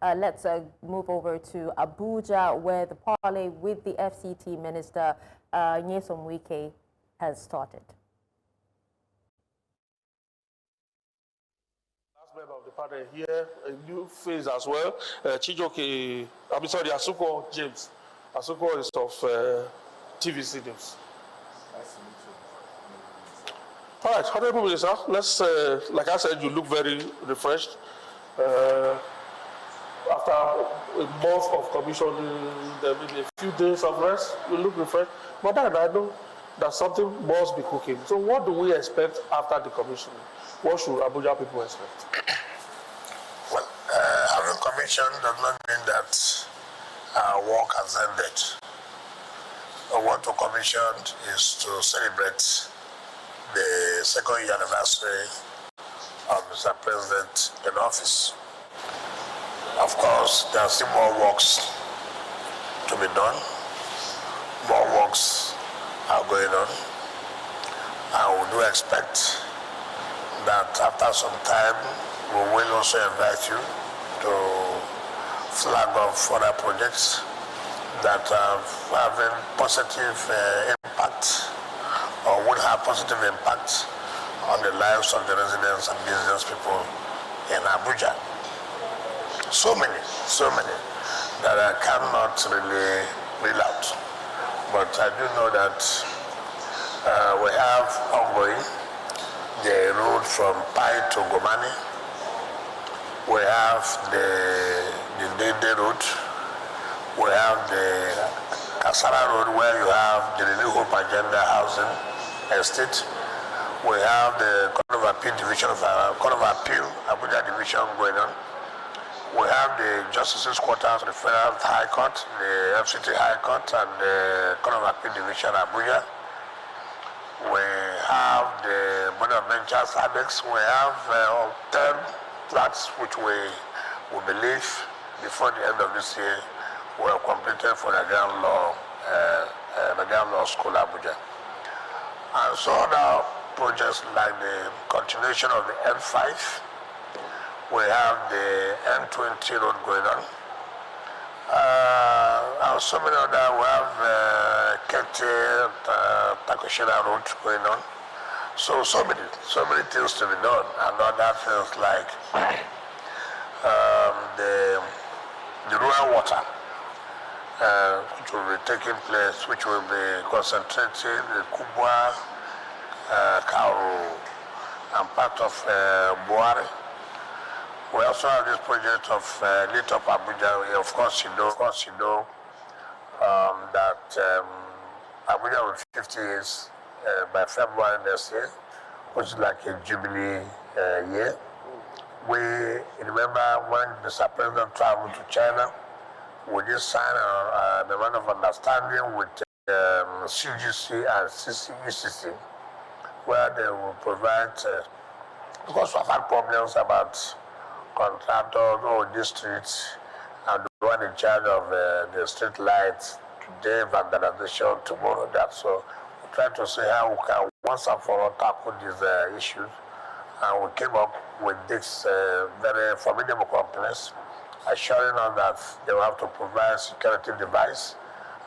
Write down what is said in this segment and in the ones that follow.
Let's move over to Abuja, where the parley with the FCT Minister Nyesom Wike has started. Last member of the party here, a new face as well. Chijoke, I'm sorry, Asuko James. Asuko is of TVC News. Nice to meet you. All right, Honorable Minister, let's, like I said, you look very refreshed. After a month of commissioning, there may be a few days of rest, you look refreshed. But then I know that something must be cooking. So what do we expect after the commissioning? What should Abuja people expect? Well, having commissioned does not mean that our work has ended. What we commissioned is to celebrate the second year anniversary of Mr. President in office. Of course, there are still more works to be done. More works are going on. And we do expect that after some time, we will also invite you to flag off further projects that are having positive impact or would have positive impact on the lives of the residents and business people in Abuja. So many that I cannot really reel out. But I do know that we have ongoing the road from Pai to Gomani. We have the Dende road. We have the Kasara road where you have the New Hope Agenda housing estate. We have the Court of Appeal division of Abuja division going on. We have the Justices' Quarters, the Federal High Court, the FCT High Court, and the Court of Appeal Division Abuja. We have the Board of Ventures Annex. We have 10 flats which we believe before the end of this year were completed for the Grand Law School Abuja. And so other projects like the continuation of the N5. We have the N20 road going on. And so many other, we have Kete, Takoshina road going on. So many things to be done. And other things like the rural water, which will be taking place, which will be concentrating in Kubwa, Kauru, and part of Buari. We also have this project of Lit Up Abuja. Of course, you know that Abuja will be 50 years by February next year, which is like a jubilee year. We remember when Mr. President traveled to China, we did sign a memorandum of understanding with CGC and ECC, where they will provide, because we've had problems about contractors or districts and the one in charge of the street lights, today vandalization, tomorrow that. So we try to see how we can once and for all tackle these issues. And we came up with this very formidable companies, assuring us that they will have to provide security device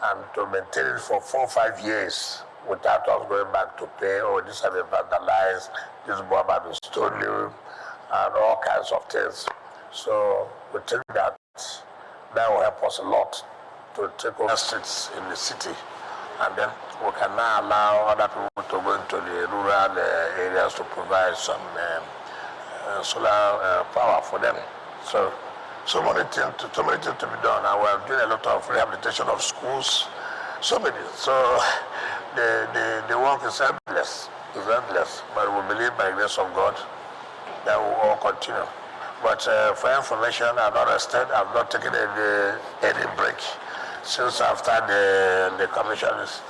and to maintain it for 4 or 5 years without us going back to pay, or this has been vandalized, this bomb has been stolen, and all kinds of things. So we think that will help us a lot to take over streets in the city. And then we can now allow other people to go into the rural areas to provide some solar power for them. So many things to be done. And we're doing a lot of rehabilitation of schools. So many. So the work is endless. But we believe by the grace of God that will all continue. But for information, I've not rested. I've not taken any break since after the commission is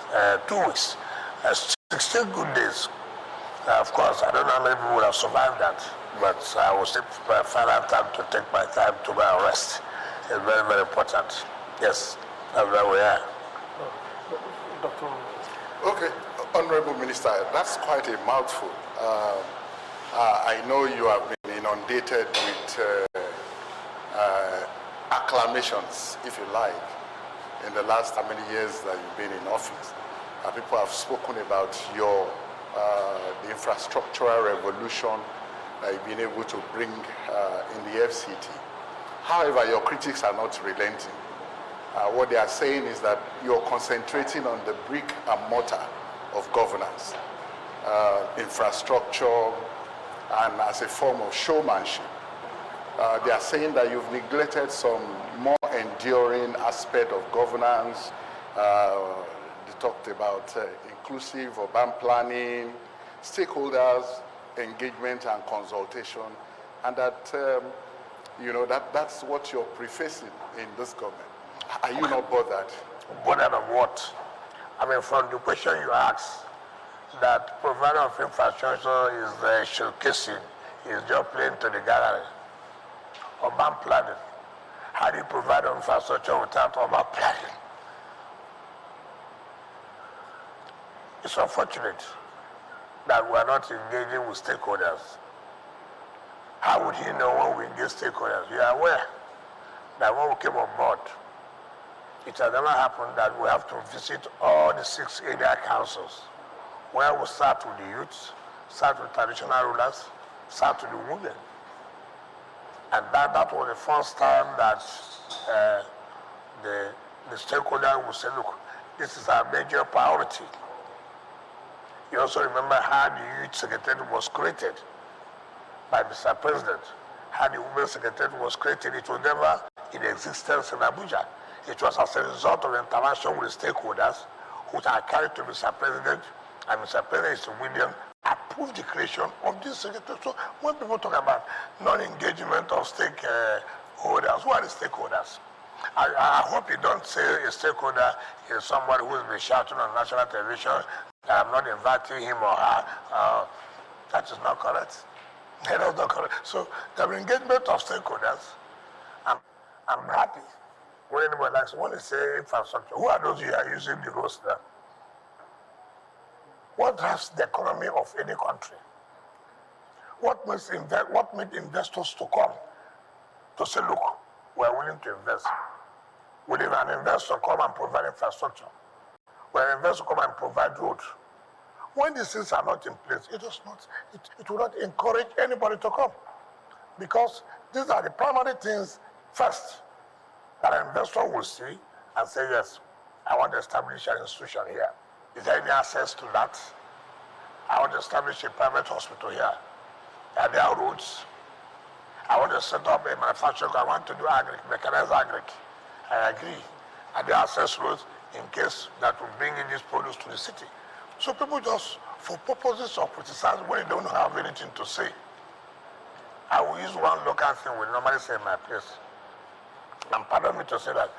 2 weeks. 16 good days. Of course, I don't know how many people would have survived that, but I will still find out time to take my time to go and rest. It's very, very important. Yes, that's where we are. Dr. Okay, Honorable Minister, that's quite a mouthful. I know you have been inundated with acclamations, if you like, in the last how many years that you've been in office. People have spoken about your the infrastructural revolution that you've been able to bring in the FCT. However, your critics are not relenting. What they are saying is that you're concentrating on the brick and mortar of governance, infrastructure, and as a form of showmanship. They are saying that you've neglected some more enduring aspect of governance. They talked about inclusive urban planning, stakeholders, engagement and consultation, and that that's what you're prefacing in this government. Are you not bothered? Bothered of what? I mean, from the question you asked, that provider of infrastructure is showcasing, is just playing to the gallery. Urban planning. How do you provide infrastructure without urban planning? It's unfortunate that we are not engaging with stakeholders. How would you know when we engage stakeholders? You are aware that when we came on board, it has never happened that we have to visit all the 6 area councils, where we start with the youth, start with traditional rulers, start with the women. And that was the first time that the stakeholder will say, look, this is our major priority. You also remember how the youth secretariat was created by Mr. President, how the women's secretariat was created. It was never in existence in Abuja. It was as a result of interaction with stakeholders who are carried to Mr. President, and Mr. President William approved the creation of this secretariat. So when people talk about non-engagement of stakeholders, who are the stakeholders? I hope you don't say a stakeholder is somebody who has been shouting on national television that I'm not inviting him or her. That is not correct. That is not correct. So the engagement of stakeholders, I'm happy when anybody likes, when they say infrastructure, who are those who are using the roads there? What drives the economy of any country? What makes investors to come to say, look, we're willing to invest? Will an investor come and provide infrastructure? Will an investor come and provide roads? When these things are not in place, it will not encourage anybody to come. Because these are the primary things first that an investor will see and say, yes, I want to establish an institution here. Is there any access to that? I want to establish a private hospital here. Are there roads? I want to set up a manufacturing. I want to do mechanized agric. I agree. Are there access roads in case that will bring in this produce to the city? So people just, for purposes of criticizing when they don't have anything to say. I will use one local thing we normally say in my place. And pardon me to say that.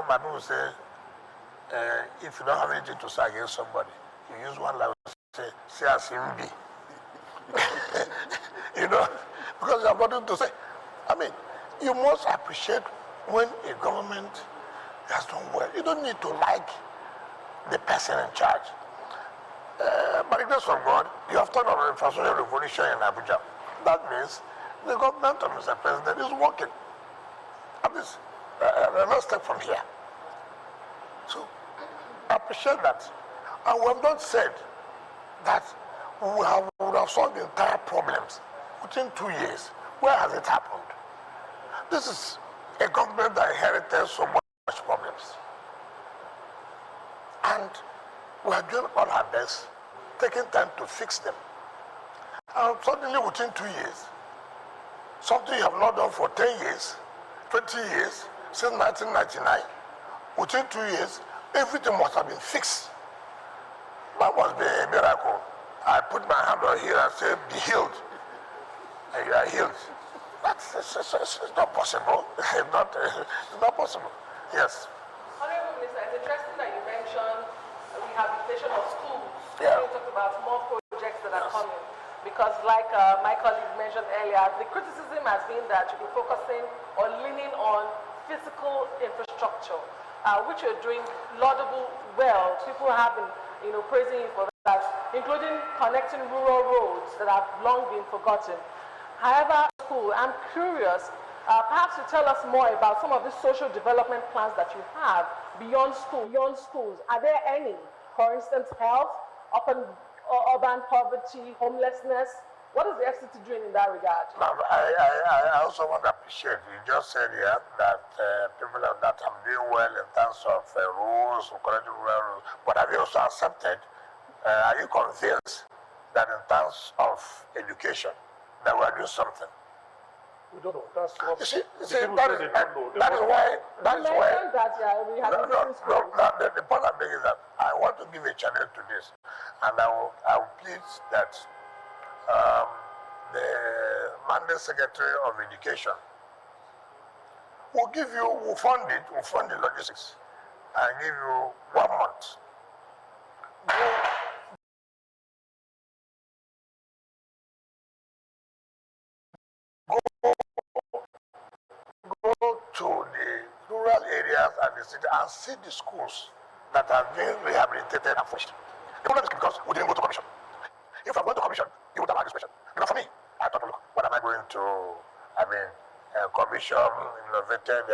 My people say, if you don't have anything to say against somebody, you use one like say as him be. Because you have nothing to say. I mean, you must appreciate when a government has done well. You don't need to like the person in charge. By the grace of God, you have turned on an infrastructure revolution in Abuja. That means the government of Mr. President is working. At least, let's step from here. So, I appreciate that. And we have not said that we would have solved the entire problems within 2 years. Where has it happened? This is a government that inherited so much problems. And we are doing all our best, taking time to fix them. And suddenly within 2 years, something you have not done for 10 years, 20 years, since 1999, within 2 years, everything must have been fixed. That must be a miracle. I put my hand on here and say, be healed. And you are healed. It's not possible. It's not possible. Yes. Honorable Minister, it's interesting that you mentioned rehabilitation of schools. Yeah. You talked about more projects that are coming. Because like my colleague mentioned earlier, the criticism has been that you've been focusing or leaning on physical infrastructure, which you're doing laudable well. People have been praising you for that, including connecting rural roads that have long been forgotten. However, I'm curious, Perhaps to tell us more about some of the social development plans that you have beyond schools. Are there any? For instance, health, urban poverty, homelessness. What is the FCT doing in that regard? Now, I also want to appreciate, you just said here that people of that are doing well in terms of rules, correcting rules, but have you also accepted, are you convinced that in terms of education, that we are doing something? We don't know. That's what You see, that is why, We have the point I'm making is that I want to give a challenge to this, and I will plead that the Mandate Secretary of Education will fund the logistics, and give you 1 month. Go to the rural areas and the city and see the schools that have been rehabilitated and finished. The problem is because we didn't go to commission. If I'm going to commission, you would have had this question. For me, I thought, look, what am I going to, commission, innovated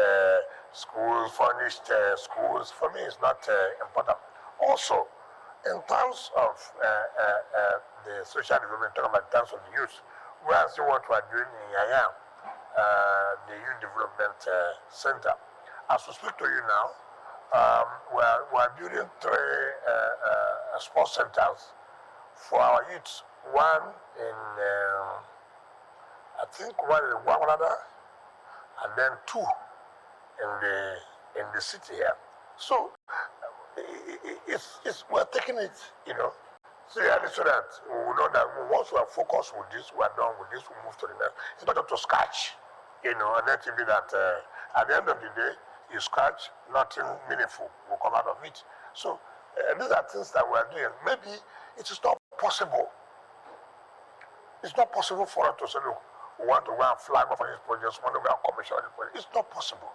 schools, furnished schools? For me, it's not important. Also, in terms of the social development, talking about in terms of the youth, we are seeing what we are doing in Yaya, the Youth Development Center. As we speak to you now, we are building 3 sports centers for our youth. One in, I think one in Guatemala, and then 2 in the city here. So we're taking it, seriously, so that we know that once we are focused with this, we are done with this, we move to the next. It's not just to scratch, and let it be that at the end of the day, you scratch, nothing meaningful will come out of it. So these are things that we are doing. Maybe it is not possible. It's not possible for us to say, look, we want to go and flag off on these projects, we want to go and commission on these projects. It's not possible.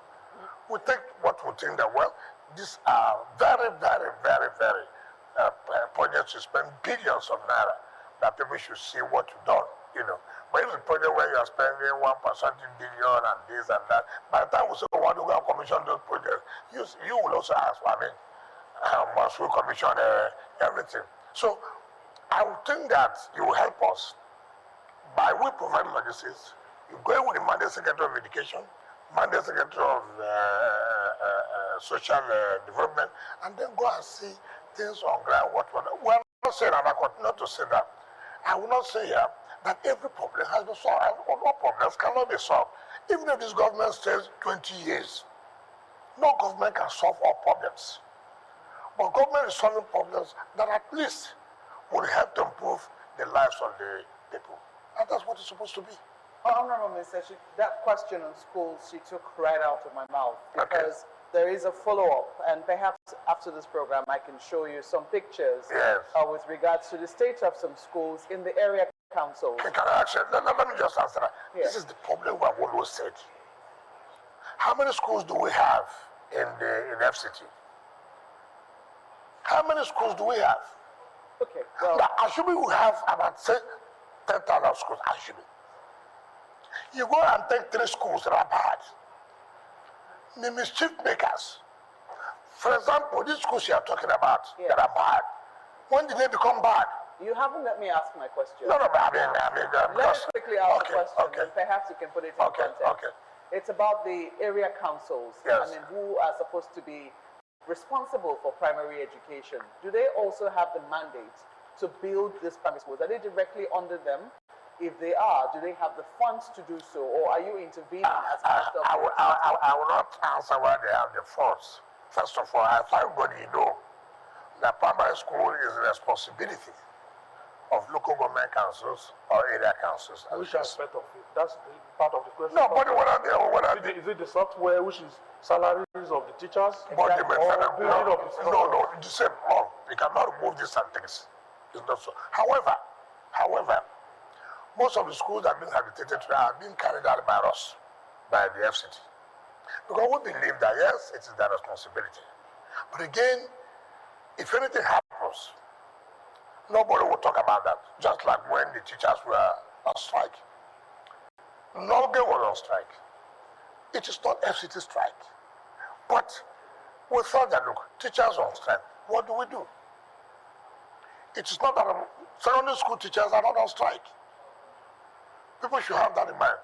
We take what we think that, well, these are very, very, very, very projects to spend billions of naira, that people should see what you've done, But if the project where you are spending 1% billion and this and that, by the time we say, we want to go and commission those projects, you will also ask, must we commission everything? So I would think that you will help us by we providing logistics. You go with the Mandate Secretary of Education, Mandate Secretary of Social Development, and then go and see things on ground. We are not saying, and I continue to say that. I will not say here that every problem has been solved. All problems cannot be solved. Even if this government stays 20 years, no government can solve all problems. But government is solving problems that at least will help to improve the lives of the people. And that's what it's supposed to be. Honorable Minister, that question on schools, she took right out of my mouth, because there is a follow-up, and perhaps after this program I can show you some pictures with regards to the state of some schools in the area councils. Can I actually, let me just answer that. This is the problem we have always said. How many schools do we have in FCT? How many schools do we have? Okay, well, assuming we have about, say, 10,000 schools, assuming. You go and take 3 schools that are bad. The mischief makers. For example, these schools you are talking about that are bad, when did they become bad? you haven't let me ask my question. No, but I mean, let me quickly ask the question, and perhaps you can put it in context. It's about the area councils. Yes. I mean, who are supposed to be responsible for primary education. Do they also have the mandate to build these primary schools? Are they directly under them? If they are, do they have the funds to do so, or are you intervening as Minister? I will not answer whether they have the funds. First of all, I thank God you know that primary school is the responsibility of local government councils or area councils. Which aspect of it? That's part of the question. No, but what are they? Is it the software, which is salaries of the teachers? But the no, the same. No, we cannot remove these things. It's not so. However, most of the schools that have been rehabilitated are being carried out by us, by the FCT. Because we believe that, yes, it is their responsibility. But again, if anything happens, nobody will talk about that. Just like when the teachers were on strike. Nobody was on strike. it is not FCT strike. But we thought that, look, teachers on strike, what do we do? It is not that secondary school teachers are not on strike. People should have that in mind.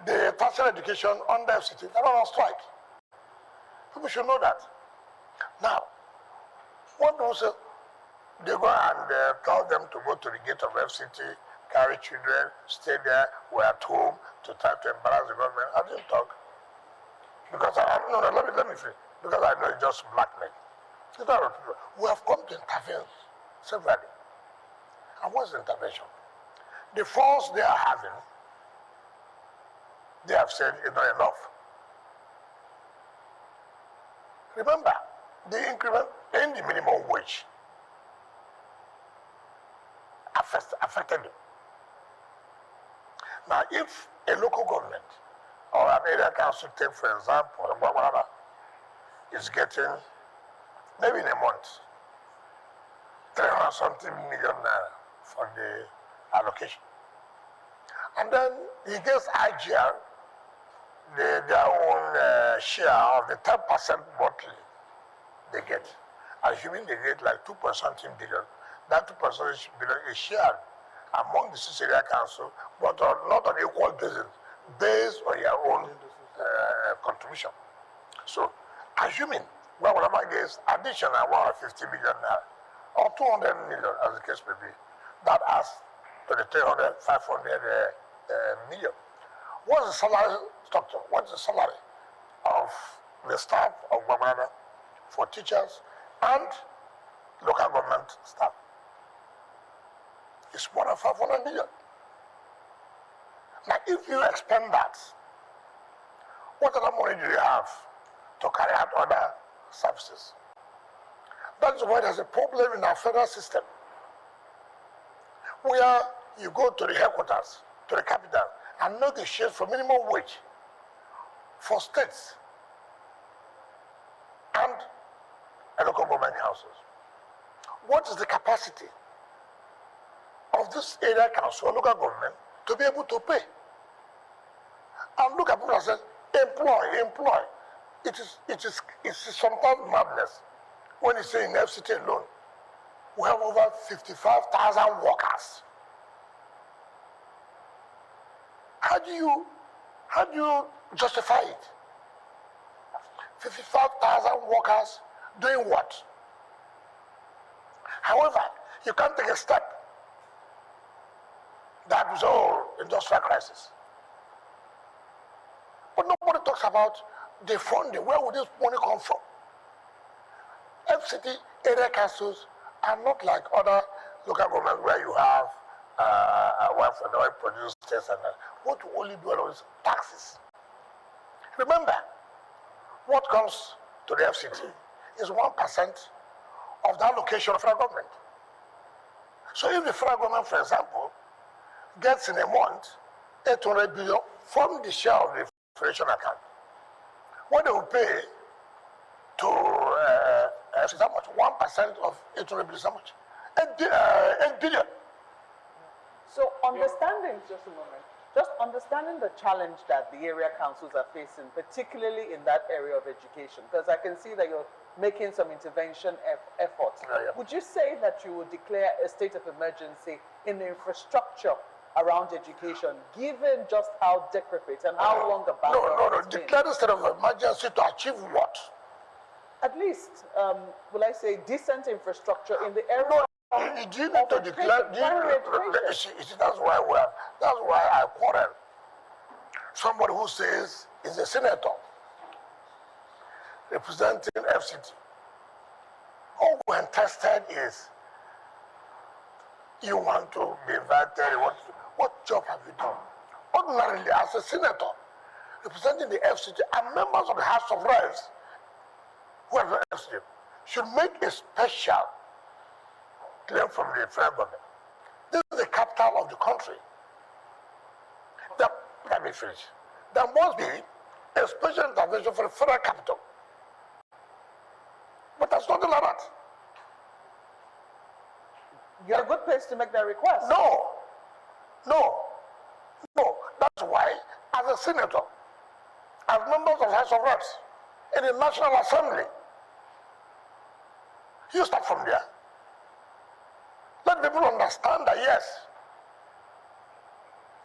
The tertiary education under FCT, they're not on strike. People should know that. Now, what do we say? They go and tell them to go to the gate of FCT, carry children, stay there, we're at home, to try to embarrass the government. I didn't talk. Because let me finish. Because I know it's just blackmail. We have come to intervene severally. And what's the intervention? The funds they are having, they have said it's not enough. Remember, the increment in the minimum wage affected them. Now, if a local government or an area council, take for example, is getting, maybe in a month, 300-something million naira for the allocation. And then he gets IGR, their own share of the 10% monthly they get. Assuming they get like 2.something billion, that 2% billion is shared among the six area council, but not on equal basis, based on your own contribution. So, assuming whatever gets additional 150 million naira or 200 million, as the case may be, that adds to the 300, 500 million. What's the salary structure? What's the salary of the staff of Bamana for teachers and local government staff? It's more than 500 million. Now, if you expend that, what other money do you have to carry out other services? That's why there's a problem in our federal system, where you go to the headquarters, to the capital, and negotiate for minimum wage for states and local government councils. What is the capacity of this area council or local government to be able to pay? And look at people and say, employ. It is sometimes madness when you say in FCT alone, we have over 55,000 workers. How do you justify it? 55,000 workers doing what? However, you can't take a step that was all industrial crisis. But nobody talks about the funding. Where would this money come from? FCT area councils are not like other local governments where you have one for the oil produced states and that. What you only do is taxes. Remember, what comes to the FCT is 1% of the allocation of federal government. So if the federal government, for example, gets in a month 800 billion from the share of the federation account, what they will pay to how much? 1% of 800 billion, how much? 8 billion. So understanding, just a moment, just understanding the challenge that the area councils are facing, particularly in that area of education, because I can see that you're making some intervention efforts. Yeah. Would you say that you would declare a state of emergency in the infrastructure around education, given just how decrepit and how long the backlog has been? Declare the state of emergency to achieve what? At least, will I say, decent infrastructure in the area. You do need to declare. You see, that's why I quarrel. Somebody who says is a senator representing FCT. All when tested is you want to be invited. What job have you done? Ordinarily, as a senator representing the FCT and members of the House of Reps, whoever FCT, should make a special claim from the federal government. This is the capital of the country. Let me finish. There must be a special intervention for the federal capital. But that's not like that. You're a good place to make that request. No. That's why, as a senator, as members of House of Reps in the National Assembly. You start from there. Let people understand that, yes,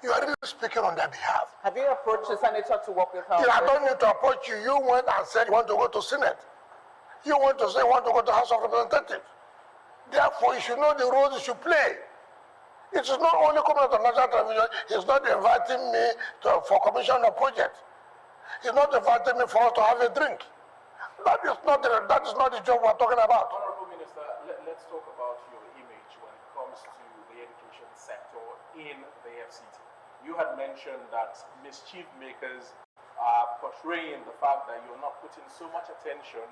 you are really speaking on their behalf. Have you approached the senator to work with her? I don't need to approach you. You went and said you want to go to Senate. You want to say you want to go to House of Representatives. Therefore, you should know the roles you should play. It is not only coming to national television. He's not inviting me for commission of project. He's not inviting me for us to have a drink. That is not the job we're talking about. Honorable Minister, let's talk about your image when it comes to the education sector in the FCT. You had mentioned that mischief makers are portraying the fact that you're not putting so much attention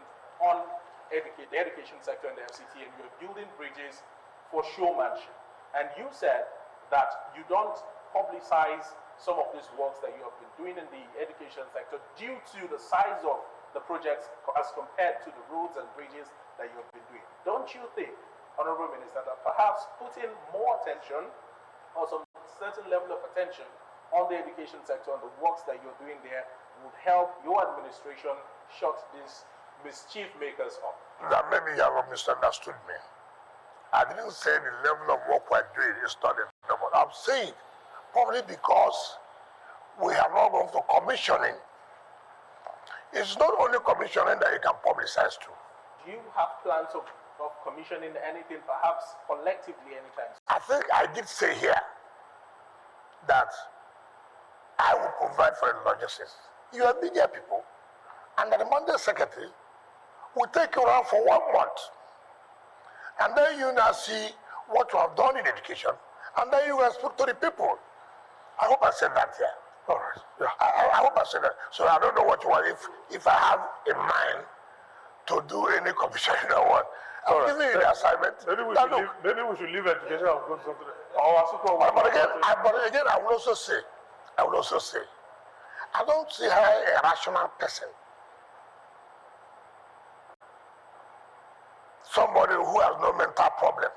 on the education sector in the FCT, and you're building bridges for showmanship. And you said that you don't publicize some of these works that you have been doing in the education sector due to the size of the projects as compared to the roads and bridges that you have been doing. Don't you think, Honorable Minister, that perhaps putting more attention or some certain level of attention on the education sector and the works that you're doing there would help your administration shut these mischief makers up? That maybe you have misunderstood me. I didn't say the level of work we're doing is not enough. I'm saying probably because we have not gone for commissioning. It's not only commissioning that you can publicize to. Do you have plans of commissioning anything, perhaps collectively anytime soon? I think I did say here that I will provide for the logistics. You are media people, and the Monday secretary will take you around for 1 month. And then you now see what you have done in education, and then you will speak to the people. I hope I said that here. All right. Yeah. I hope I said that. So I don't know what you want. If I have in mind to do any commission or what, I'm giving you the assignment. Maybe we should leave education and go to something else. But again, I will also say, I don't see her a rational person. Somebody who has no mental problem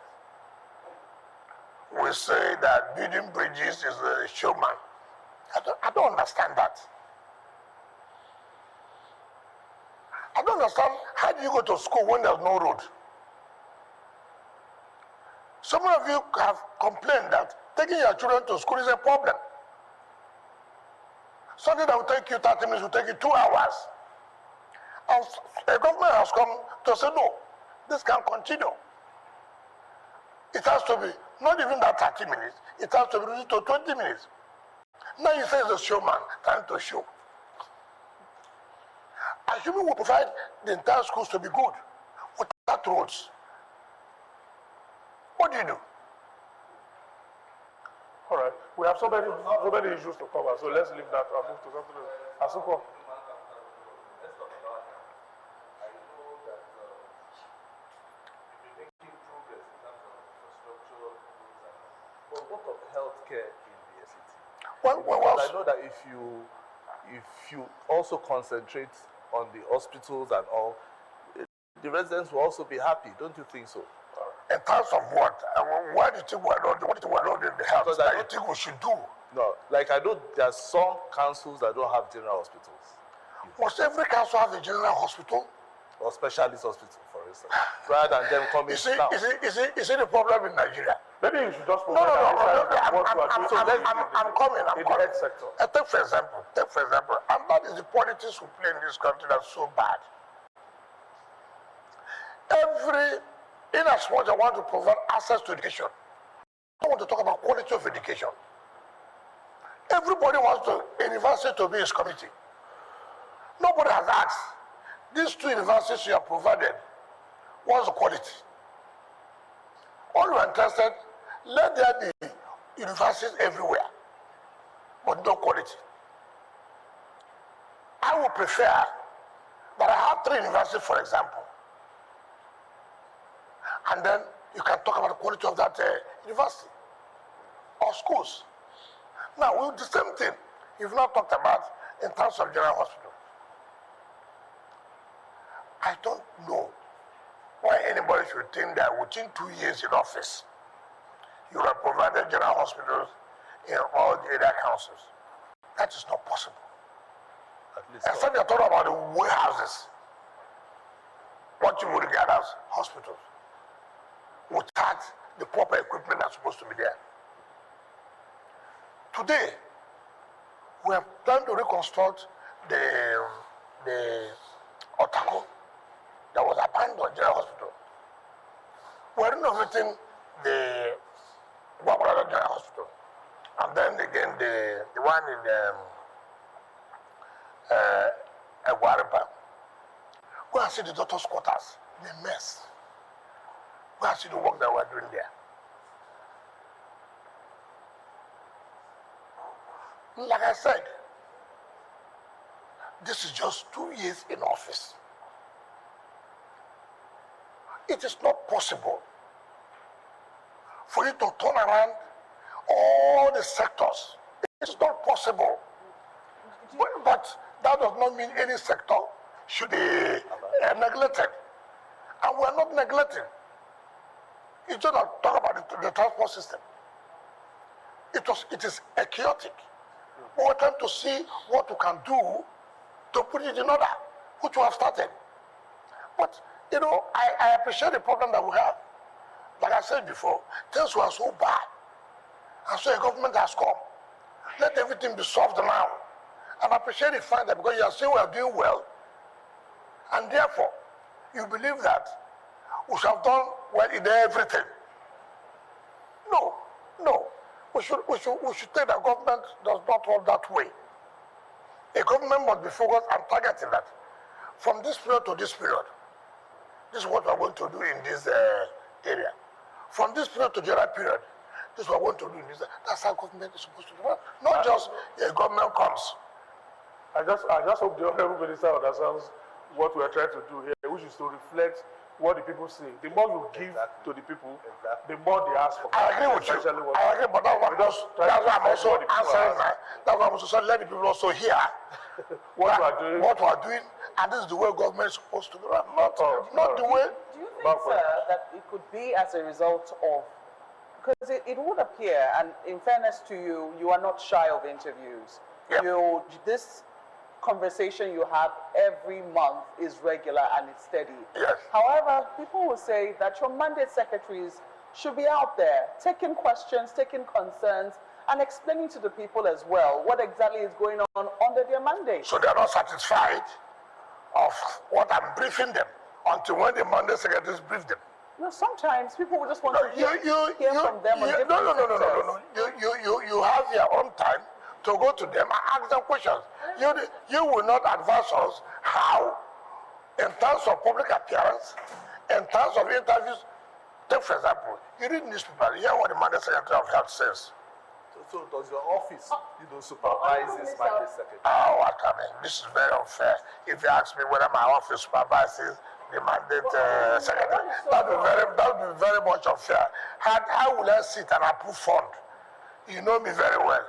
will say that building bridges is a showman. I don't understand that. I don't understand, how do you go to school when there's no road? Some of you have complained that taking your children to school is a problem. Something that will take you 30 minutes will take you 2 hours. And a government has come to say, no, this can continue. It has to be, not even that 30 minutes, it has to be reduced to 20 minutes. Now you say it's a showman trying to show. Assuming we provide the entire schools to be good, without roads, what do you do? All right. We have so many issues to cover, so let's leave that and move to something else. Asuko. What of healthcare in the FCT? Well, I know that if you also concentrate on the hospitals and all, the residents will also be happy. Don't you think so? in terms of what? Why do you think we're not in the health? Because that you think we should do? No, like I know there are some councils that don't have general hospitals. Must every council have a general hospital? Or specialist hospital, for instance, rather than them coming down. Is it a problem in Nigeria? Maybe you should just No, I'm coming. in the health sector. Take for example, and that is the politics we play in this country that's so bad. In as much as I want to provide access to education, I want to talk about quality of education. Everybody wants a university to be its committee. Nobody has asked, these two universities you have provided, what's the quality? All you are interested, let there be universities everywhere, but no quality. I would prefer that I have 3 universities, for example, and then you can talk about the quality of that university or schools. Now, we'll do the same thing you've not talked about in terms of general hospital. I don't know why anybody should think that within 2 years in office, you have provided general hospitals in all the area councils. That is not possible. At least Except you're talking about the warehouses, what you would regard as hospitals, without the proper equipment that's supposed to be there. Today, we are trying to reconstruct the Otako that was abandoned General Hospital. We're renovating the Wakwalada General Hospital. And then again, the one in Guaripa. Go and see the doctor's quarters, the mess. Go and see the work that we're doing there. Like I said, this is just 2 years in office. It is not possible for you to turn around all the sectors. It's not possible. But that does not mean any sector should be neglected. And we're not neglecting. You just not talk about the transport system. It is chaotic. But we're trying to see what we can do to put it in order, which we have started. But, you know, I appreciate the problem that we have. Like I said before, things were so bad. And so a government has come. Let everything be solved now. And I appreciate the fact that because you are saying we are doing well, and therefore, you believe that we should have done well in everything. No. We should take that government does not work that way. A government must be focused on targeting that. From this period to this period, this is what we are going to do in this area. From this period to the other period, this is what we are going to do in this. That's how government is supposed to do it. Not just a government comes. I just hope the Honorable Minister understands what we are trying to do here, which is to reflect what the people say. The more you give to the people, the more they ask for. I agree with you. I agree, but that's why I'm also answering that. That's why I'm also saying let the people also hear what we are doing, and this is the way government is supposed to do it. Not the way. Do you think, sir, that it could be as a result of, because it would appear, and in fairness to you, you are not shy of interviews. Yep. This conversation you have every month is regular and it's steady. Yes. However, people will say that your mandate secretaries should be out there taking questions, taking concerns, and explaining to the people as well what exactly is going on under their mandate. So they are not satisfied of what I'm briefing them until when the mandate secretaries brief them. No, sometimes people will just want to hear from them on different No. You have your own time to go to them and ask them questions. You will not advise us how, in terms of public appearance, in terms of interviews. Take for example, you read newspaper, you hear what the Mandate Secretary of Health says. So does your office, supervise this mandate secretary? Oh, what I mean, this is very unfair. If you ask me whether my office supervises the mandate secretary, that would be very much unfair. How will I sit and approve fund? You know me very well.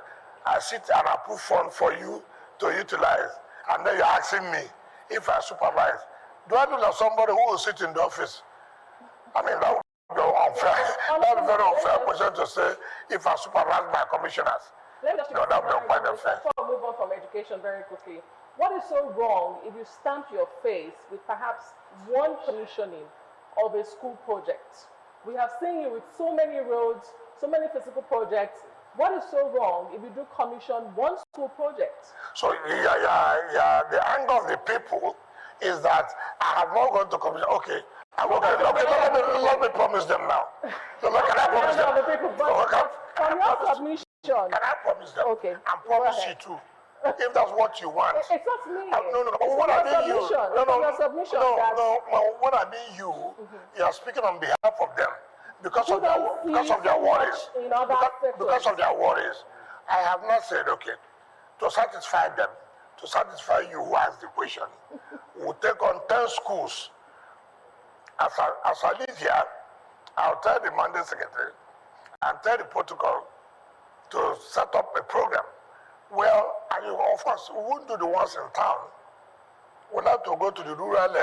I sit and approve fund for you to utilize, and then you're asking me if I supervise. Do I do like somebody who will sit in the office? I mean, that would be unfair. That would be very unfair question to say if I supervise my commissioners. Let me just No, that would be quite unfair. Before I move on from education very quickly, what is so wrong if you stamp your face with perhaps one commissioning of a school project? We have seen you with so many roads, so many physical projects. What is so wrong if you do commission one school project? So the anger of the people is that I have not gone to commission. Okay, let me promise them now. So can I promise them? From your submission. Can I promise them? Okay. And promise you too. If that's what you want. It's not me. No. It's What I mean you. your submission. What I mean you are speaking on behalf of them. Because of their worries. Because of their worries. I have not said, okay, to satisfy them, to satisfy you who asked the question, we'll take on 10 schools. As I leave here, I'll tell the mandate secretary and tell the protocol to set up a program. Well, and of course, we won't do the ones in town. We'll have to go to the rural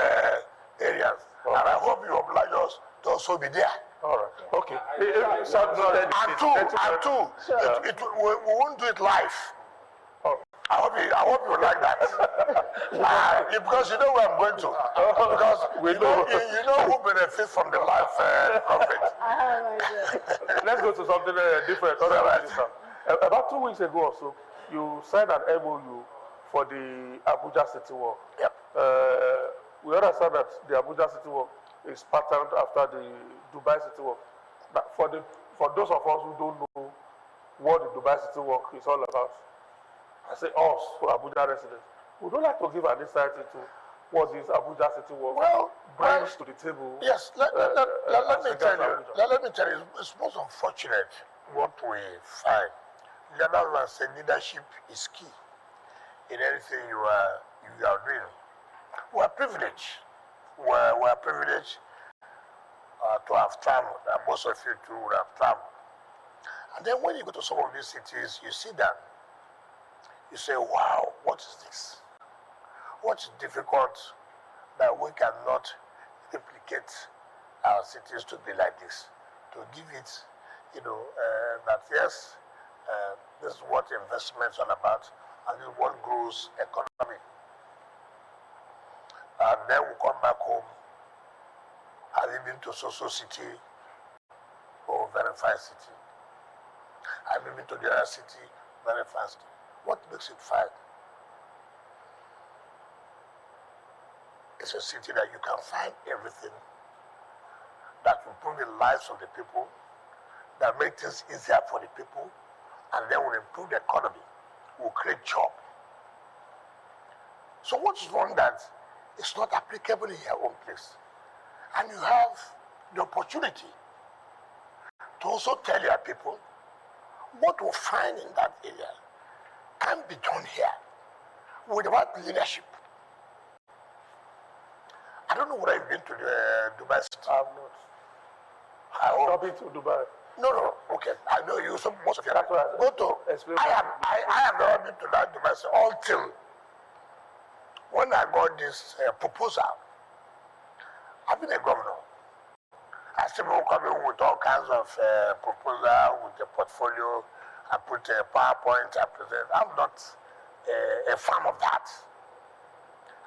areas. And I hope you oblige us to also be there. All right. Okay. And two, we won't do it live. I hope you like that. Because you know where I'm going to. Because you know who benefits from the life coverage. Let's go to something different. About 2 weeks ago or so, you signed an MOU for the Abuja City Walk. Yep. We understand that the Abuja City Walk is patterned after the Dubai City Walk. But for those of us who don't know what the Dubai City Walk is all about, I say us, for Abuja residents, we don't like to give an insight into what this Abuja City Walk brings to the table. Yes, let me tell you, it's most unfortunate what we find. Leaders say leadership is key in anything you are doing. We're privileged. We're privileged to have traveled, and most of you too would have traveled. And then when you go to some of these cities, you see that. You say, wow, what is this? What's difficult that we cannot replicate our cities to be like this? To give it, that yes, this is what investment's all about, and this is what grows economy. And then we come back home, and even to social city, or very fine city. And even to the other city, very fast. What makes it fine? It's a city that you can find everything that will improve the lives of the people, that make things easier for the people, and then will improve the economy, will create jobs. So what's wrong that it's not applicable in your own place? And you have the opportunity to also tell your people what we find in that area can be done here without leadership. I don't know whether you've been to the Dubai City. I have not. I've not been to Dubai. No, okay. I know you, most of you That's right. go to. I have never been to that Dubai City until when I got this proposal. I've been a governor. I see people coming with all kinds of proposal with a portfolio. I put a PowerPoint, I present. I'm not a fan of that.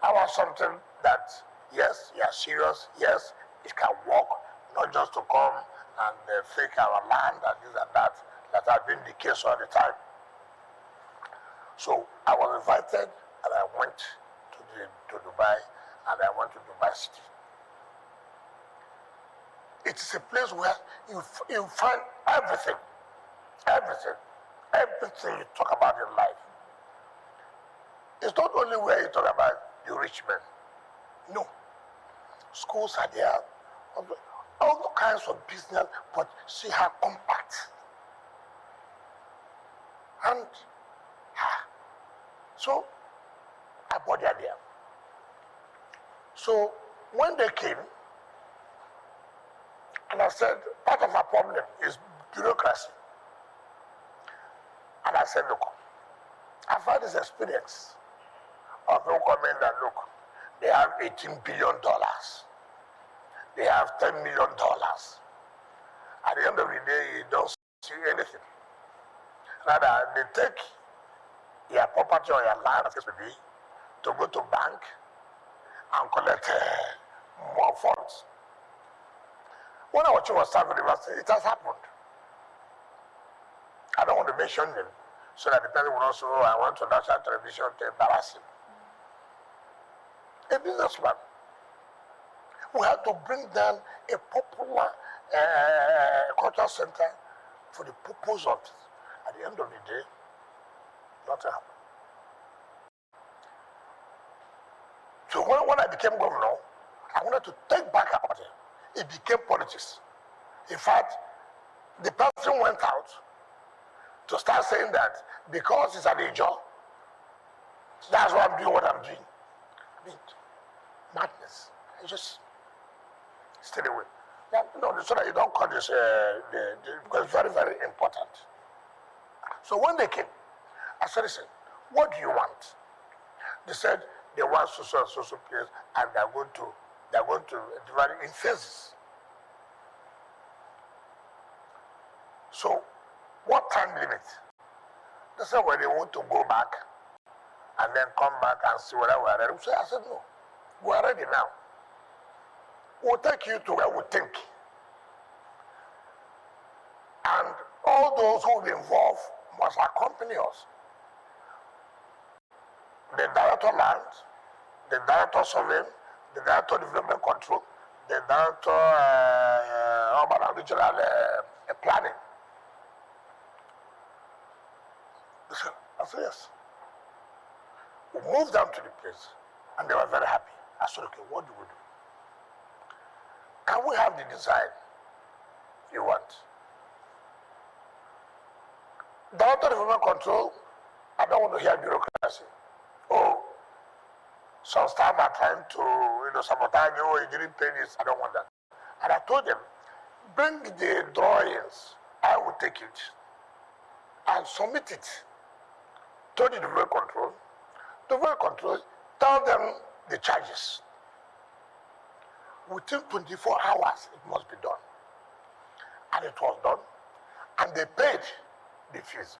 I want something that, yes, you are serious, yes, it can work, not just to come and fake our land and this and that has been the case all the time. So I was invited and I went to Dubai and I went to Dubai City. It is a place where you find everything you talk about in life. It's not only where you talk about the rich men. No. Schools are there, all kinds of business, but see how compact. And so I bought the idea. So when they came, and I said, part of our problem is bureaucracy. And I said, look, I've had this experience of people coming and look, they have $18 billion. They have $10 million. At the end of the day, you don't see anything. Rather, they take your property or your land, to go to bank and collect more funds. When I was serving the university, it has happened. I don't want to mention them, so that the person will also, I want to national television to embarrass him. A businessman. We have to bring down a popular cultural center for the purpose of it. At the end of the day, nothing happened. So when I became governor, I wanted to take back about it. It became politics. In fact, the person went out to start saying that because it's an job, that's why I'm doing what I'm doing. I mean, madness. I just stay away. No, so that you don't call this, because it's very, very important. So when they came, I said, listen, what do you want? They said they want social place, and they're going to divide it in phases. So, what time limit? They said when they want to go back and then come back and see whether we are ready. So I said, no, we are ready now. We'll take you to where we think. And all those who will be involved must accompany us. The director land, the director survey, the director development control, the director urban and regional planning. I said, yes. We moved them to the place, and they were very happy. I said, okay, what do we do? Can we have the design you want? Director development control, I don't want to hear bureaucracy. Oh, some staff are trying to, sabotage. Oh, you didn't pay this. I don't want that. And I told them, bring the drawings. I will take it and submit it to the development control. Development control, tell them the charges. Within 24 hours, it must be done. And it was done. And they paid the fees.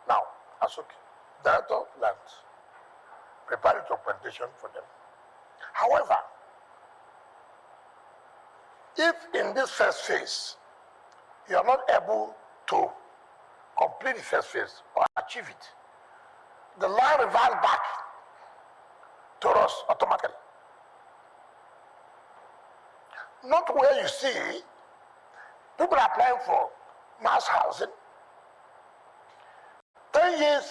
Now, that's okay. Director land, prepare documentation for them. However, if in this first phase, you are not able to complete the first phase or achieve it, the land reverts back to us automatically. Not where you see people are applying for mass housing. 10 years,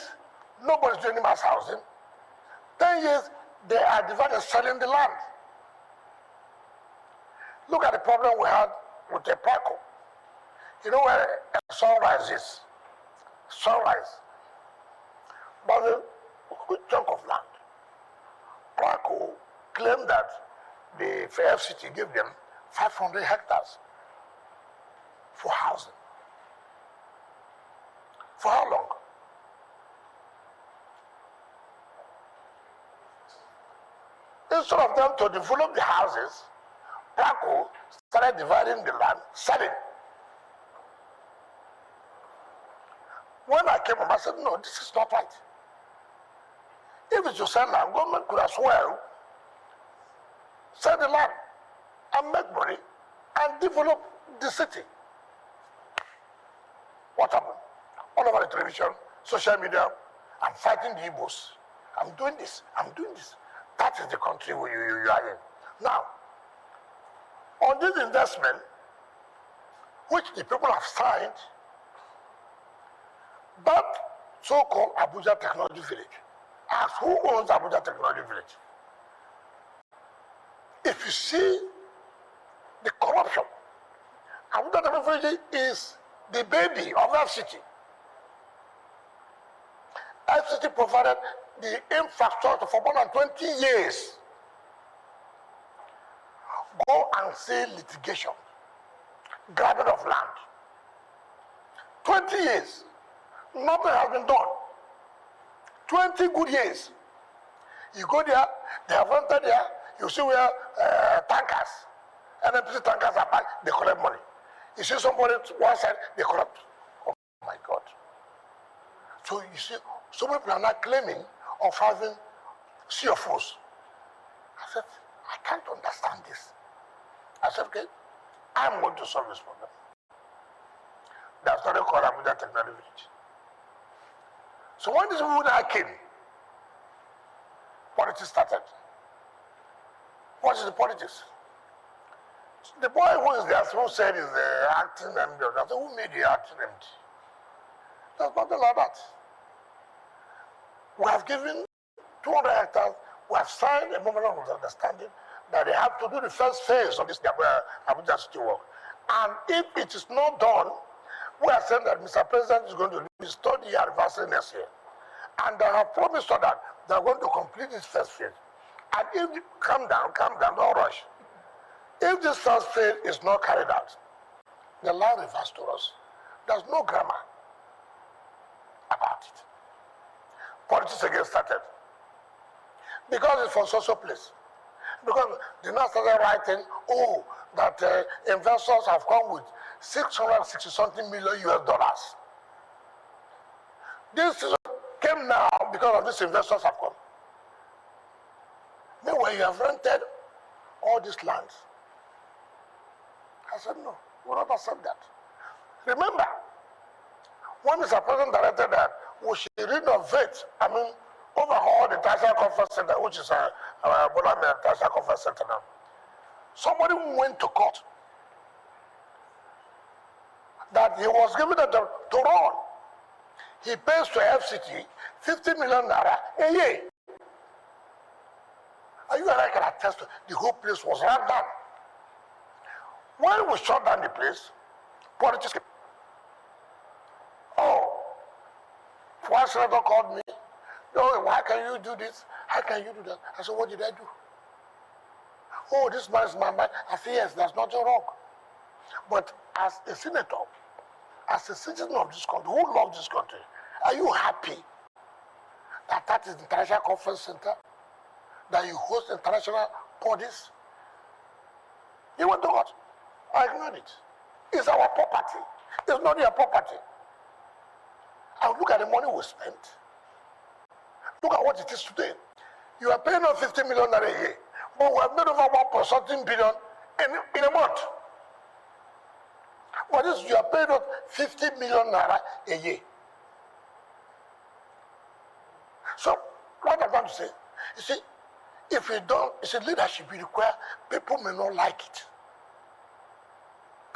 nobody's doing mass housing. 10 years, they are divided selling the land. Look at the problem we had with the Paco. You know where a sunrise is? Sunrise. But a good chunk of land. Paco claimed that the FCT gave them 500 hectares for housing. For how long? Instead of them to develop the houses, Paco started dividing the land, selling. When I came home, I said, no, this is not right. If it's to sell land, government could as well sell the land and make money and develop the city. What happened? All over the television, social media, I'm fighting the Igbos. I'm doing this, I'm doing this. That is the country where you are in. Now, on this investment, which the people have signed, that so-called Abuja Technology Village. Ask who owns Abuja Technology Village? If you see the corruption, Abuja Technology Village is the baby of FCT. FCT provided the infrastructure for more than 20 years. Go and see litigation, grabbing of land. 20 years, nothing has been done. 20 good years. You go there, they have entered there, you see where tankers, NNPC tankers are parked, they collect money. You see somebody one side, they collect. Oh my God. So you see, so many people are not claiming of having CFOs. I said, I can't understand this. I said, okay, I'm going to solve this problem. That's what they call Abuja Technology Village. So when this woman came, politics started. What is the politics? The boy who is there, who said is the acting MD. I said, who made the acting MD? There's nothing like that. We have given 200 hectares. We have signed a memorandum of understanding that they have to do the first phase of this Abuja City Walk. And if it is not done, we are saying that Mr. President is going to do his third year anniversary next year. And they have promised us that they are going to complete this first phase. And if you calm down, don't rush. If this first phase is not carried out, the land refers to us. There's no grammar about it. Politics again started. Because it's for social place. Because they now started writing, oh, that investors have come with 660 something million US dollars. This is came now because of these investors have come. Meanwhile, you have rented all these lands. I said, no, we will not accept that. Remember, when Mr. President directed that we should renovate, overhaul the Tertiary Conference Center, which is Bola Tertiary Conference Center now. Somebody went to court that he was given it to run. He pays to FCT 50 million naira a year. And you and I can attest to the whole place was run down. When we shut down the place, politics came. Oh, one senator called me. Oh, why can you do this? How can you do that? I said, what did I do? Oh, this man is my man. I said, yes, there's nothing wrong. But as a senator, as a citizen of this country, who loves this country, are you happy that that is the International Conference Center, that you host international bodies? He went to court. I ignored it. It's our property. It's not your property. And look at the money we spent. Look at what it is today. You are paying us 50 million a year, but we have made over 1.something billion in a month. What is you are paying us 50 million naira a year? So what I'm trying to say, you see, if we don't, it's a leadership we require, people may not like it.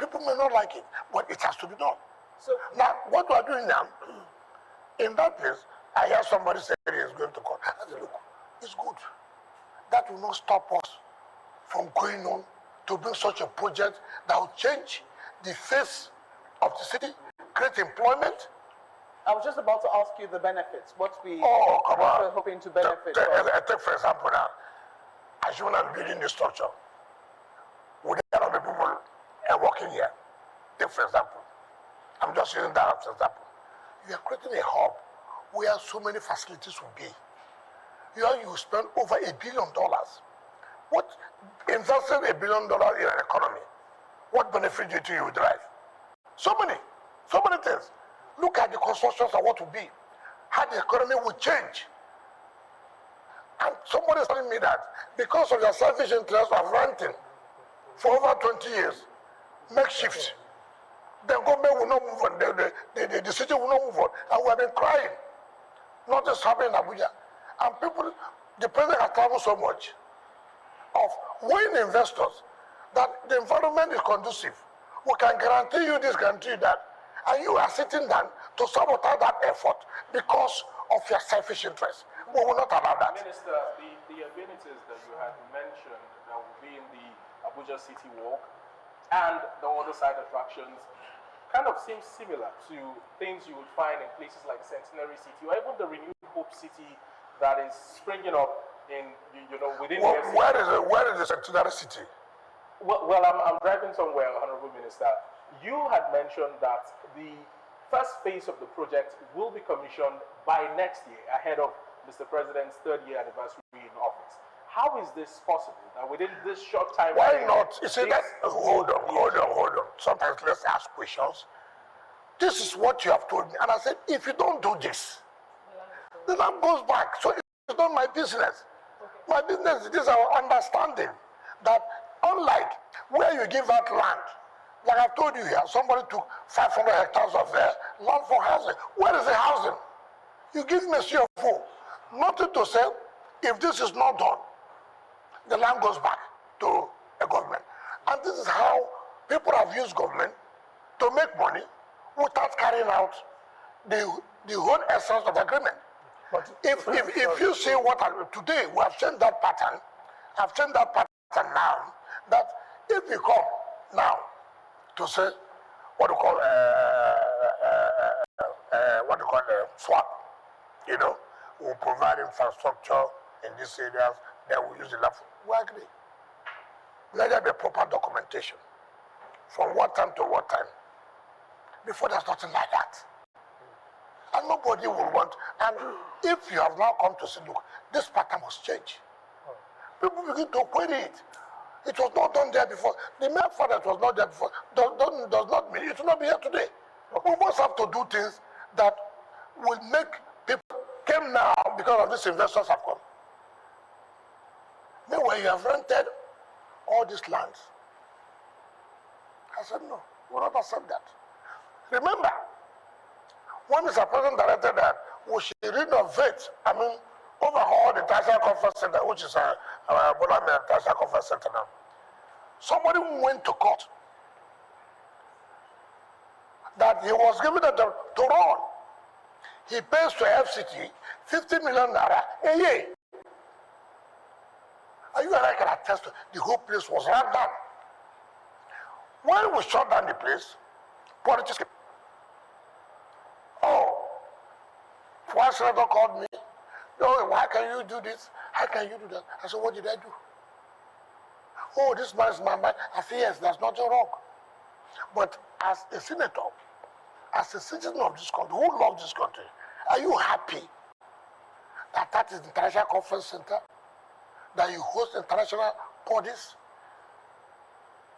People may not like it, but it has to be done. So now, what we are doing now, in that place, I hear somebody say he is going to court. I said, look, it's good. That will not stop us from going on to bring such a project that will change the face of the city, create employment. I was just about to ask you the benefits. What we are hoping to benefit. Take for example now, as you are building the structure, with a lot of people working here. Take for example, I'm just using that as an example. You are creating a hub where so many facilities will be. You spend over $1 billion. What investing $1 billion in an economy? What benefit do you think you will derive? So many things. Look at the constructions of what will be, how the economy will change. And somebody is telling me that because of their selfish interest of renting for over 20 years, makeshift, the government will not move on, the city will not move on. And we have been crying. Not just happening in Abuja. And people, the president has traveled so much of winning investors that the environment is conducive. We can guarantee you this, guarantee that. And you are sitting down to sabotage that effort because of your selfish interest. We will not allow that. Minister, the amenities that you had mentioned that will be in the Abuja City Walk and the other side attractions kind of seems similar to things you would find in places like Centenary City or even the Renewed Hope City that is springing up in, within the FCT. Where is the Centenary City? Well, I'm driving somewhere, Honorable Minister. You had mentioned that the first phase of the project will be commissioned by next year, ahead of Mr. President's 3rd year anniversary in office. How is this possible? That within this short time... Why not? You see, hold on. Sometimes let's ask questions. This is what you have told me. And I said, if you don't do this, the land goes back. So it's not my business. My business is our understanding that unlike where you give out land, like I've told you here, somebody took 500 hectares of land for housing. Where is the housing? You give me a CFO. Nothing to say, if this is not done, the land goes back to a government. And this is how people have used government to make money without carrying out the whole essence of the agreement. But if you see today, we have changed that pattern. I've changed that pattern now, that if we come now to say what do you call swap, we'll provide infrastructure in these areas, then we'll use the land. We agree. Let there be proper documentation. From what time to what time. Before there's nothing like that. And nobody will want, and if you have now come to say, look, this pattern must change. People begin to query it. It was not done there before. The mere fact that it was not there before does not mean it will not be here today. We must have to do things that will make people came now because of these investors have come. Meanwhile, you have rented all these lands. I said, no, we will not accept that. Remember, when Mr. President directed that we should renovate, overhaul the Tertiary Conference Center, which is our Tertiary Conference Center now. Somebody went to court that he was given it to run. He pays to FCT 50 million naira a year. And you and I can attest to the whole place was run down. When we shut down the place, politics came. Oh, one senator called me. Oh, why can you do this? How can you do that? I said, what did I do? Oh, this man is my man. I said, yes, there's nothing wrong. But as a senator, as a citizen of this country, who loves this country, are you happy that that is the International Conference Center, that you host international bodies?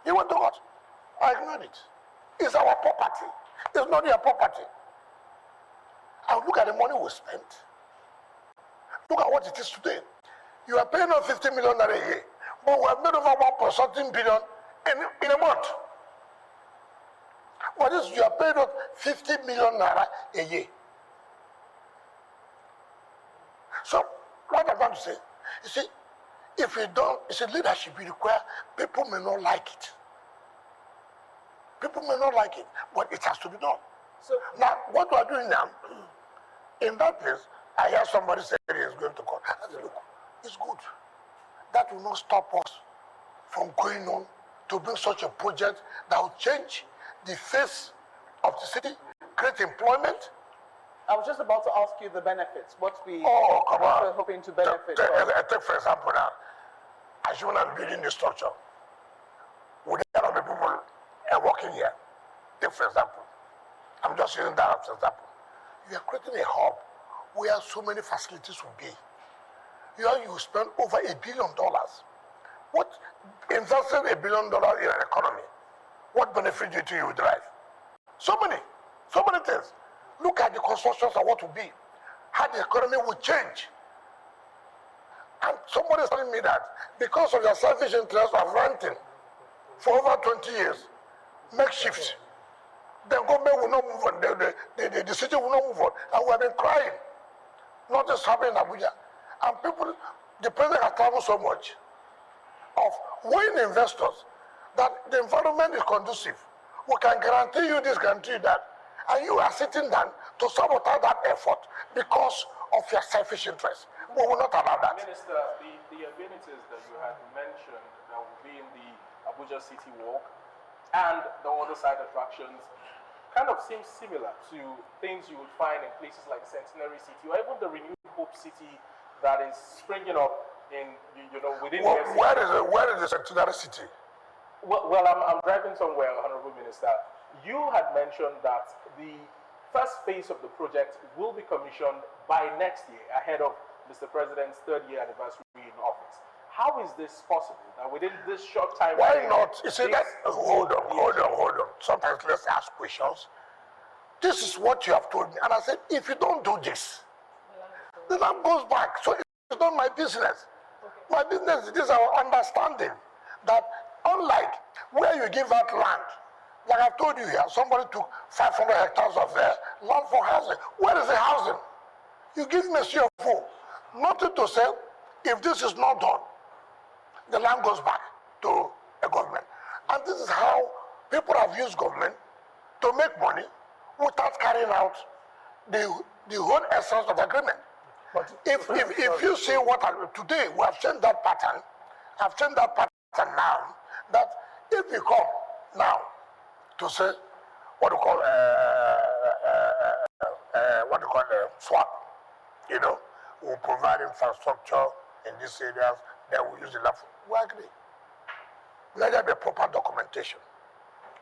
He went to court. I ignored it. It's our property. It's not your property. And look at the money we spent. Look at what it is today. You are paying us 50 million a year, but we have made over 1.something billion in a month. What is you are paying us 50 million naira a year? So what I'm trying to say, you see, if we don't, it's a leadership we require, people may not like it. People may not like it, but it has to be done. So now, what we are doing now, in that place, I hear somebody say he is going to court. I said, look, it's good. That will not stop us from going on to bring such a project that will change the face of the city, create employment. I was just about to ask you the benefits. What we are hoping to benefit. Take for example now, as you are building the structure, with a lot of people working here. Take for example, I'm just using that as an example. You are creating a hub where so many facilities will be. You spend over $1 billion. What investing $1 billion in an economy? What benefit do you think you will derive? So many things. Look at the constructions of what will be, how the economy will change. And somebody is telling me that because of their selfish interest of renting for over 20 years, makeshift, the government will not move on, the city will not move on. And we have been crying. Not just happening in Abuja. And people, the president has traveled so much of weighing investors that the environment is conducive. We can guarantee you this, guarantee that. And you are sitting down to sabotage that effort because of your selfish interest. We will not allow that. Minister, the amenities that you had mentioned that will be in the Abuja City Walk and the other side attractions kind of seems similar to things you would find in places like Centenary City or even the Renewed Hope City that is springing up in, within the FCT. Where is the Centenary City? Well, I'm driving somewhere, Honorable Minister. You had mentioned that the first phase of the project will be commissioned by next year, ahead of Mr. President's 3rd year anniversary in office. How is this possible? That within this short time... Why not? You see, hold on. Sometimes let's ask questions. This is what you have told me. And I said, if you don't do this, the land goes back. So it's not my business. My business is our understanding that unlike where you give out land, like I've told you here, somebody took 500 hectares of land for housing. Where is the housing? You give me a CFO. Nothing to say, if this is not done, the land goes back to a government. And this is how people have used government to make money without carrying out the whole essence of the agreement. But if you see today, we have changed that pattern. I've changed that pattern now, that if we come now to say what do you call swap, we'll provide infrastructure in these areas, then we'll use the land. We agree. Let there be proper documentation.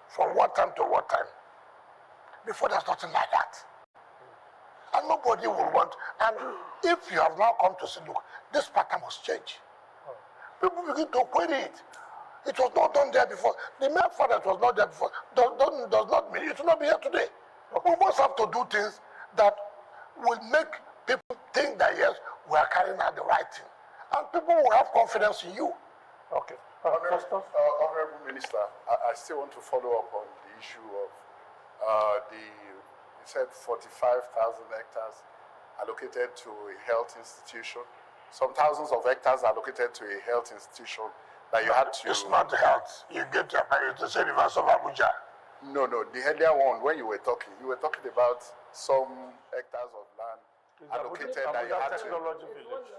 From what time to what time. Before there's nothing like that. And nobody will want, and if you have now come to say, look, this pattern must change. People begin to query it. It was not done there before. The mere fact that it was not there before does not mean it will not be here today. We must have to do things that will make people think that, yes, we are carrying out the right thing. And people will have confidence in you. Okay. Honorable Minister, I still want to follow up on the issue of you said 45,000 hectares allocated to a health institution. Some thousands of hectares allocated to a health institution that you had to... It's not health. You get your money to say University of Abuja. No, the earlier one, when you were talking about some hectares of land allocated that you had to... Technology Village.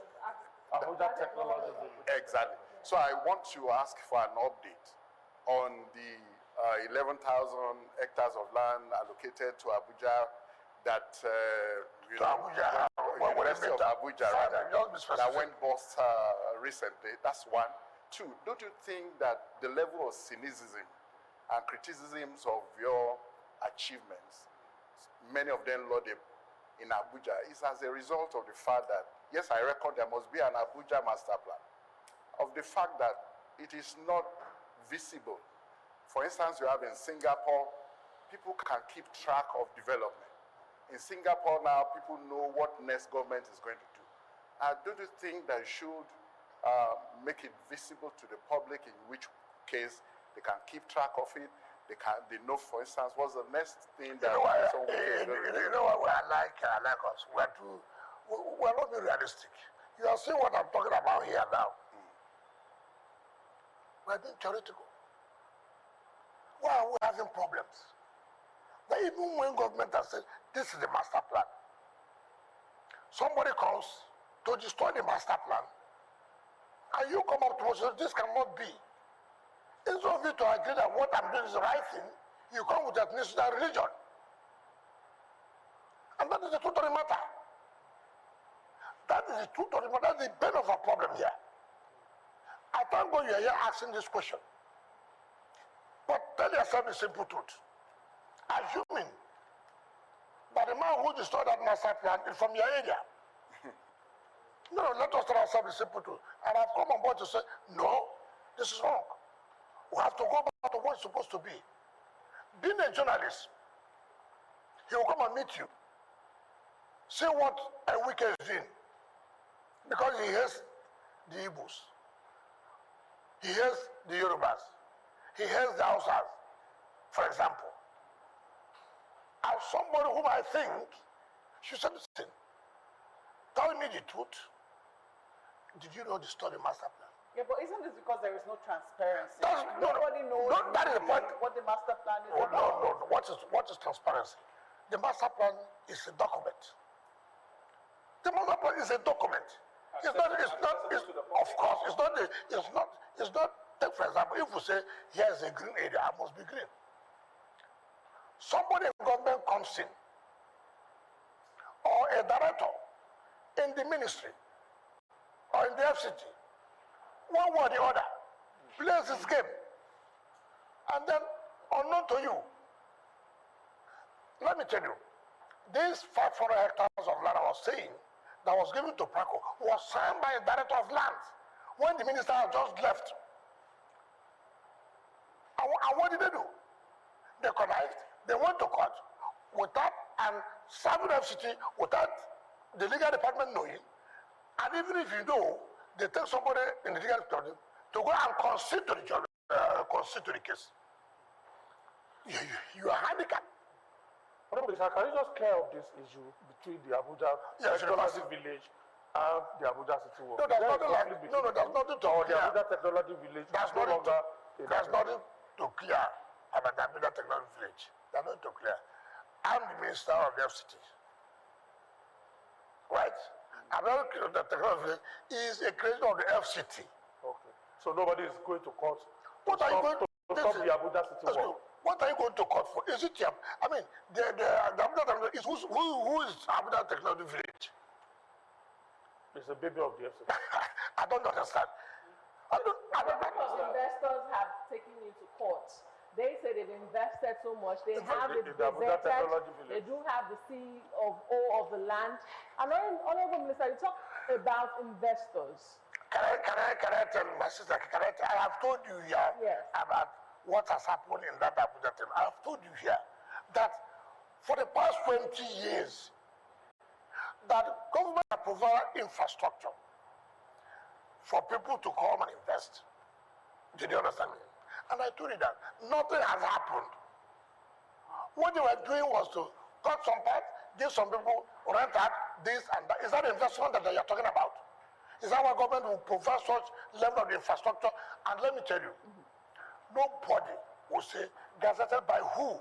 Abuja Technology Village. Exactly. So I want to ask for an update on the 11,000 hectares of land allocated to Abuja that University of Abuja that went bust recently. That's one. Two, don't you think that the level of cynicism and criticisms of your achievements, many of them lauded in Abuja, is as a result of the fact that, yes, I reckon there must be an Abuja master plan, of the fact that it is not visible. For instance, you have in Singapore, people can keep track of development. In Singapore now, people know what next government is going to do. Don't you think that you should make it visible to the public, in which case they can keep track of it? They know, for instance, what's the next thing that someone is going to do? You know what I like us? We're not being realistic. You are seeing what I'm talking about here now. We're being theoretical. Why are we having problems? That even when government has said, this is the master plan, somebody comes to destroy the master plan, and you come up to us and say, this cannot be. Instead of you to agree that what I'm doing is the right thing, you come with ethnicity and religion. And that is the truth of the matter. That is the truth of the matter. That's the bane of our problem here. I thank God you are here asking this question. But tell yourself the simple truth. Assuming that the man who destroyed that master plan is from your area. No, let us tell ourselves the simple truth. And I've come on board to say, no, this is wrong. We have to go back to what it's supposed to be. Being a journalist, he will come and meet you. See what a Wike is doing. Because he hates the Igbos. He hates the Yorubas. He hates the Hausas, for example. As somebody whom I think should say, listen, tell me the truth. Did you know the story master plan? Yeah, but isn't this because there is no transparency? Nobody knows that is the point. What the master plan is No. about. What is transparency? The master plan is a document. The master plan is a document. Of course, it's not, take for example, if we say, here's a green area, I must be green. Somebody in government comes in, or a director in the ministry, or in the FCT, one way or the other, plays this game. And then, unknown to you, let me tell you, these 500 hectares of land I was saying, that was given to Praco, was signed by a director of lands when the minister had just left. And what did they do? They connived, they went to court without, and served FCT without the legal department knowing. And even if you know, they take somebody in the legal department to go and concede to the case. You are handicapped. Can you just clear up this issue between the Abuja Technology Village and the Abuja City Walk? No, there's nothing to the Abuja Technology Village. There's nothing to clear about the Abuja Technology Village. There's nothing to clear. I'm the minister of the FCT. Right? Abuja Technology Village is a creation of the FCT. Okay. So nobody is going to court to stop the Abuja City Walk? What are you going to court for? Is it the Abuja Technology, who is Abuja Technology Village? It's a baby of the FCT. I don't understand. Because investors have taken you to court. They say they've invested so much. They have it presented. They do have the CEO of the land. And Honorable Minister, you talk about investors. Can I tell my sister? I have told you here about what has happened in that Abuja thing. I have told you here that for the past 20 years, that government has provided infrastructure for people to come and invest. Did you understand me? And I told you that nothing has happened. What they were doing was to cut some part, give some people rent out this and that. Is that investment that you're talking about? Is that why government will provide such level of infrastructure? And let me tell you, nobody will say gazetted by who?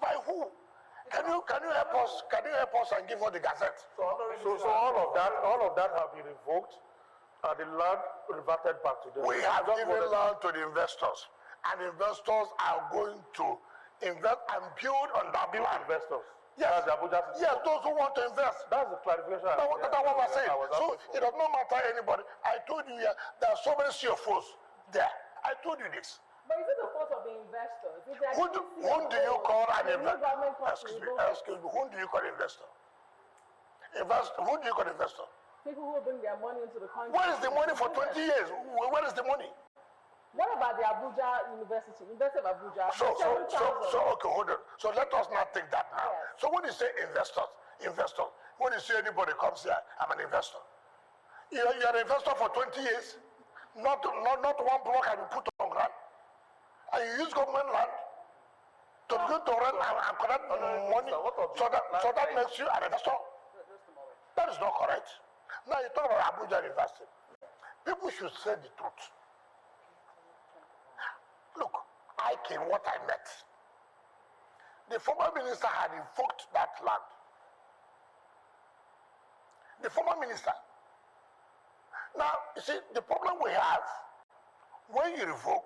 By who? Can you help us? Can you help us and give us the gazette? So all of that have been revoked, and the land reverted back to them. We have given land to the investors, and investors are going to invest and build on that land. Investors. Yes. That's the Abuja City Yes, those who want to invest. That's the clarification. That's what I'm saying. So it does not matter anybody. I told you here, there are so many CFOs there. I told you this. But is it the fault of the investors? Who do you call an investor? Excuse me. Who do you call investor? Who do you call investor? People who bring their money into the country. Where is the money for 20 years? Where is the money? What about the Abuja University, University of Abuja? So okay, hold on. So let us not take that now. Yes. So when you say investors, when you say anybody comes here, I'm an investor. You're an investor for 20 years. Not one block has been put on ground. And you use government land to go to rent and collect money. So that makes you an investor. That is not correct. Now you talk about Abuja University. People should say the truth. Look, I came what I met. The former minister had invoked that land. The former minister. Now, you see, the problem we have, when you revoke,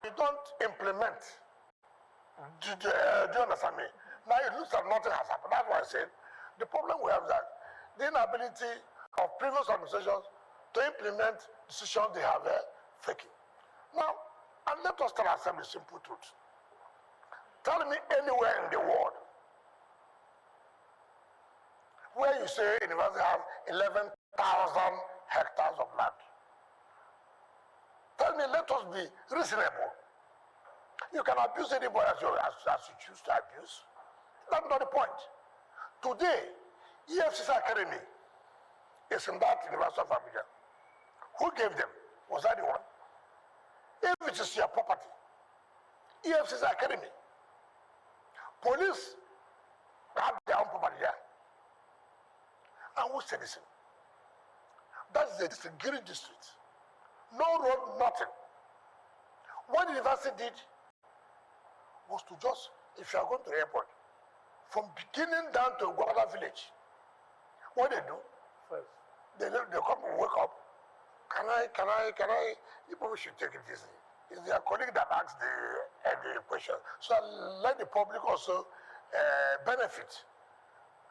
you don't implement. Do you understand me? Now it looks like nothing has happened. That's why I said, the problem we have is that the inability of previous administrations to implement decisions they have faking. Now, and let us tell ourselves the simple truth. Tell me anywhere in the world where you say university has 11,000 hectares of land. Tell me, let us be reasonable. You can abuse anybody as you choose to abuse. That's not the point. Today, FCT Academy is in that University of Abuja. Who gave them? Was that the one? If it is your property, FCT Academy, police have their own property there. And who said this? That's the security district. No road, nothing. What the university did was to just, if you are going to the airport, from beginning down to Guadalajara village, what they do, first, they come and wake up. Can I, you probably should take it easy. It's their colleague that asks the question. So let the public also benefit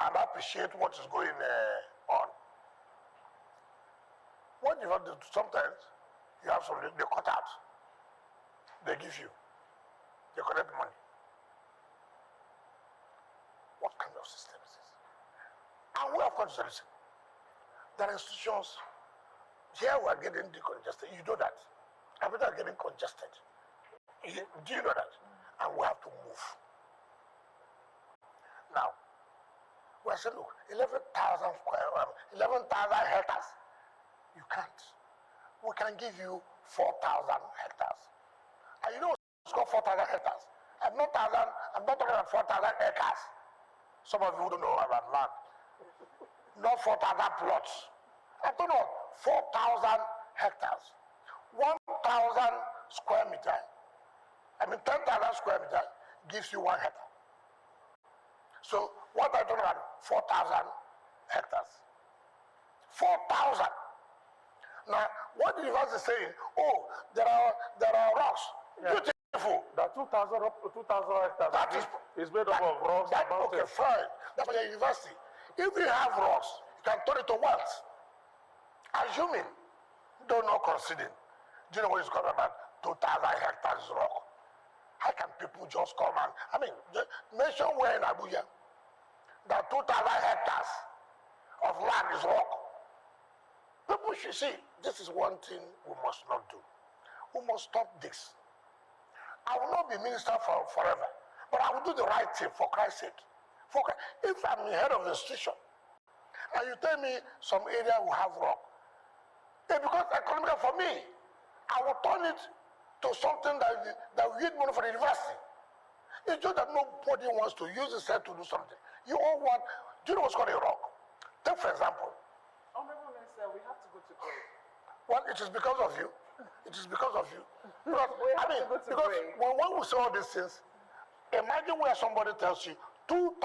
and appreciate what is going on. What you have to do, sometimes you have something, they cut out. They give you. They collect money. What kind of system is this? And we have got to listen. There are institutions. Here we are getting decongested. You know that. Abuja are getting congested. Do you know that? And we have to move. Now, we said, look, 11,000 hectares. You can't. We can give you 4,000 hectares. And you know it's called 4,000 hectares. I'm not talking about 4,000 acres. Some of you don't know about land. Not 4,000 plots. I'm talking about 4,000 hectares. 1,000 square meter. 10,000 square meter gives you 1 hectare. So what I talking about? 4,000 hectares. 4,000. Now, what the university is saying, oh, there are rocks. Yeah. Beautiful. That 2,000 hectares that is made up of rocks and mountains. Okay, fine. That's why your university. If you have rocks, you can turn it to wealth. Assuming, though not conceding. Do you know what it's called about? 2,000 hectares rock. How can people just come and, mention where in Abuja that 2,000 hectares of land is rock. People should see, this is one thing we must not do. We must stop this. I will not be minister forever, but I will do the right thing for Christ's sake. If I'm the head of the institution, and you tell me some area will have rock, it becomes economical for me. I will turn it to something that will get money for the university. It's just that nobody wants to use the set to do something. You all want, do you know what's called a rock? Take for example. Honorable Minister, we have to go to break. Well, it is because of you. It is because of you. Because, We have to go to because break. when we say all these things, imagine where somebody tells you 2,000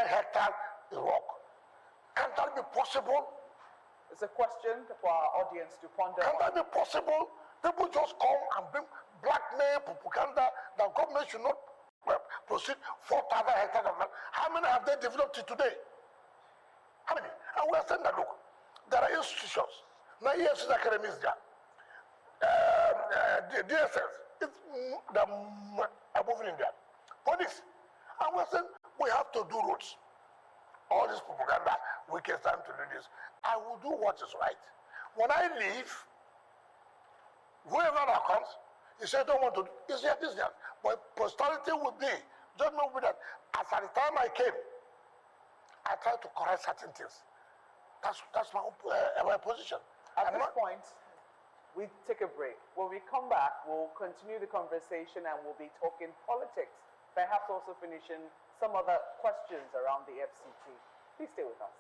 hectares is rock. Can that be possible? It's a question for our audience to ponder. Can that be possible? People just come and bring blackmail, propaganda, that government should not proceed 4,000 hectares of land. How many have they developed it today? How many? And we are saying that, look, there are institutions. Now, EFC's Academy is there. The DSS, it's moving in there. Police. And we're saying we have to do roads. All this propaganda, we can stand to do this. I will do what is right. When I leave, whoever that comes, he said, don't want to do this, this, that. But posterity will be, judgment will be that as at the time I came, I tried to correct certain things. That's my position. At this point, we take a break. When we come back, we'll continue the conversation and we'll be talking politics, perhaps also finishing some other questions around the FCT. Please stay with us.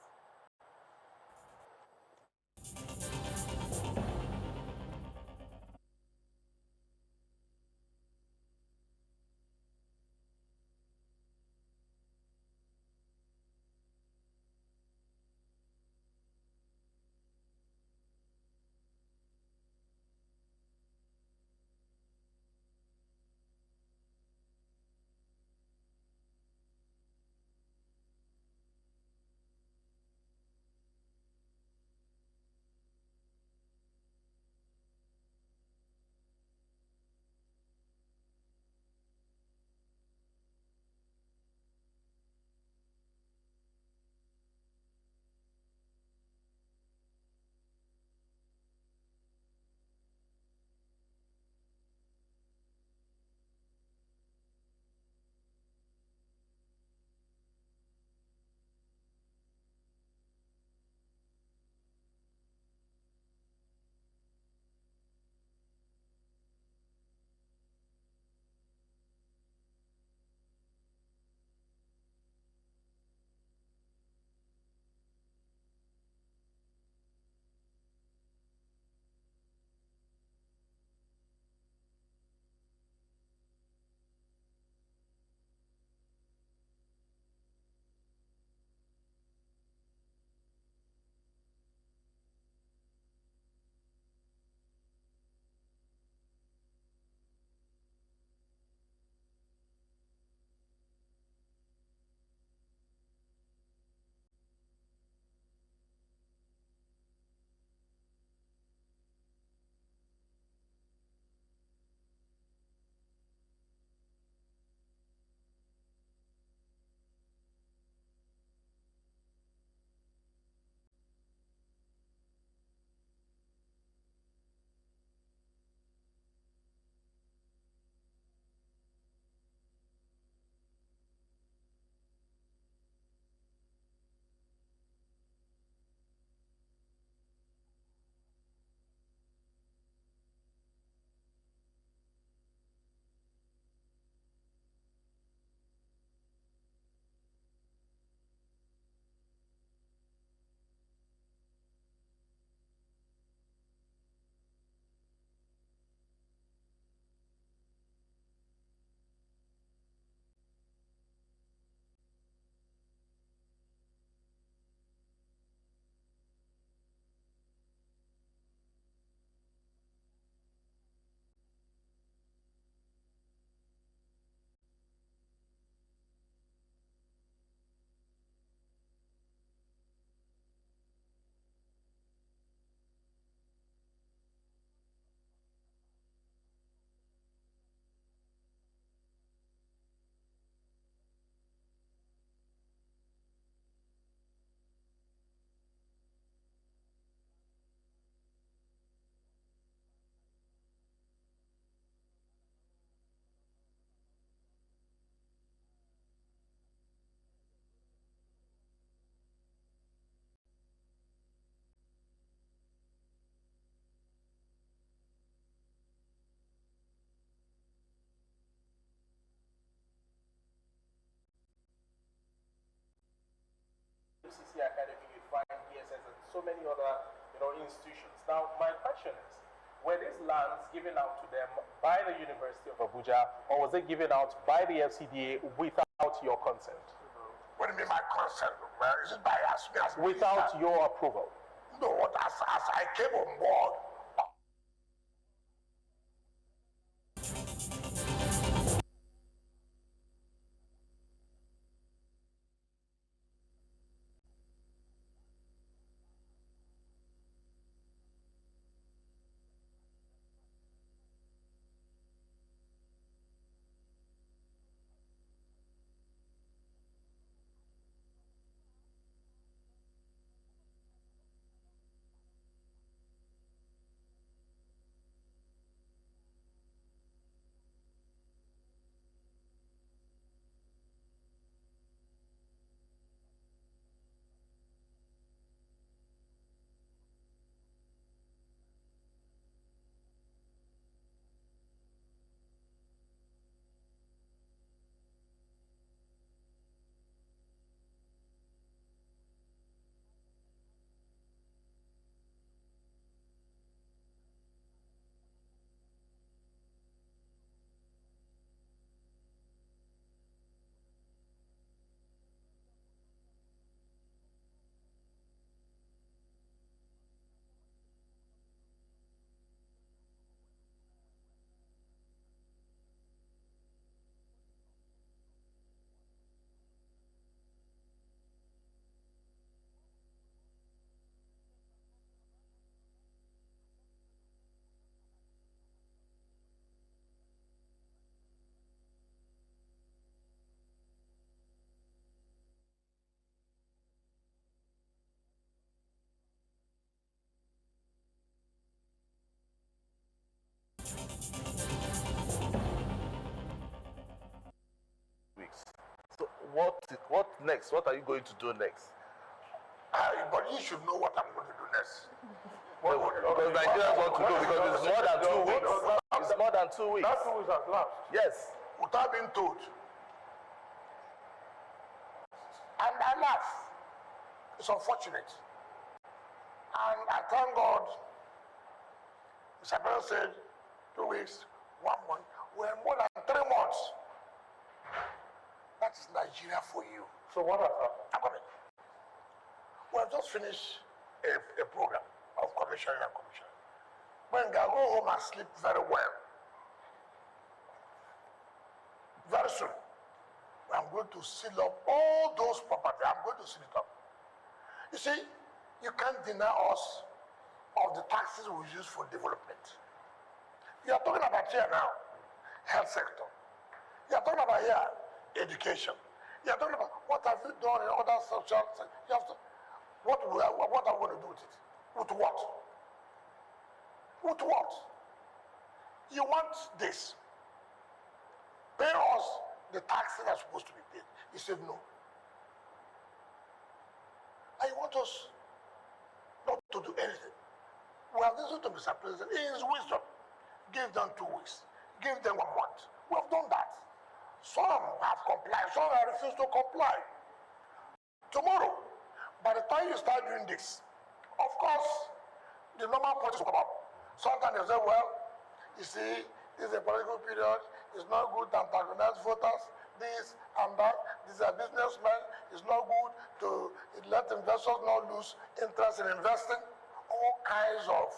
UCC Academy, you'd find ESS and so many other, institutions. Now, my question is, were these lands given out to them by the University of Abuja, or was it given out by the FCDA without your consent? What do you mean by consent? Well, is it by as without your approval? No, as I came on board. So what next? What are you going to do next? But you should know what I'm going to do next. Because Nigerians want to know, because it's more than 2 weeks. It's more than 2 weeks. That 2 weeks has lapsed. Yes. Without being told. And I laugh. It's unfortunate. And I thank God. Mr. President said 2 weeks, 1 month. We're more than 3 months. That is Nigeria for you. So what has happened? I'm coming. We have just finished a program of commissioning and commissioning. When I go home and sleep very well, very soon, I'm going to seal up all those property. I'm going to seal it up. You see, you can't deny us of the taxes we use for development. You are talking about here now, health sector. You are talking about here, education. You are talking about what have you done in other social sectors. You have to, what are we going to do with it? With what? With what? You want this. Pay us the taxes that are supposed to be paid. He said no. And you want us not to do anything. We have listened to Mr. President in his wisdom. Give them 2 weeks. Give them 1 month. We have done that. Some have complied, some have refused to comply. Tomorrow, by the time you start doing this, of course, the normal politics will come up. Sometimes they say, well, you see, this is a political period, it's not good to antagonize voters, this and that, these are businessmen, it's not good to let investors not lose interest in investing, all kinds of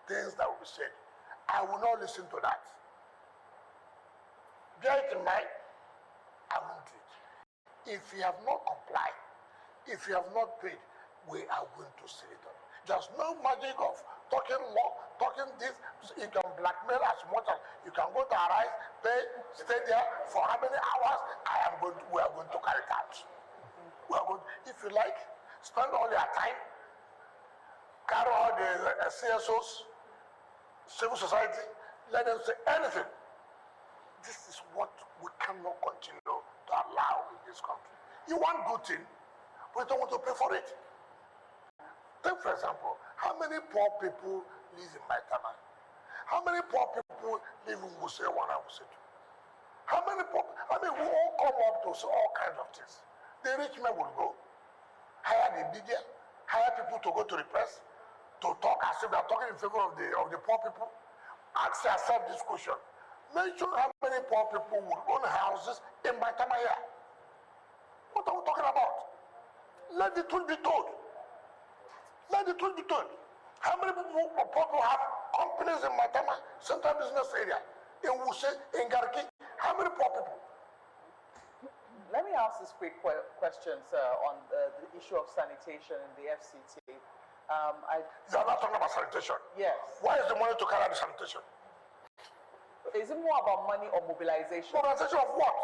things that will be said. I will not listen to that. Bear it in mind, I won't do it. If you have not complied, if you have not paid, we are going to see it on. There's no magic of talking law, talking this. You can blackmail as much as you can go to Arise, pay, stay there for how many hours. We are going to carry it out. We are going, if you like, spend all your time, carry all the CSOs, civil society, let them say anything. This is what we cannot continue to allow in this country. You want good thing, but you don't want to pay for it. Take, for example, how many poor people live in Maitama? How many poor people live in Wuse 1 and Wuse 2? How many poor, we all come up to all kinds of things. The rich men will go. hire the media, hire people to go to the press, to talk as if they are talking in favor of the poor people. Ask yourself this question. Mention how many poor people will own houses in Maitama here. What are we talking about? Let the truth be told. Let the truth be told. How many people have companies in Maitama, Central Business Area, in Wuse, in Garki? How many poor people? Let me ask this quick question, sir, on the issue of sanitation in the FCT. You are not talking about sanitation. Yes. Why is the money to carry out the sanitation? Is it more about money or mobilization? Mobilization of what?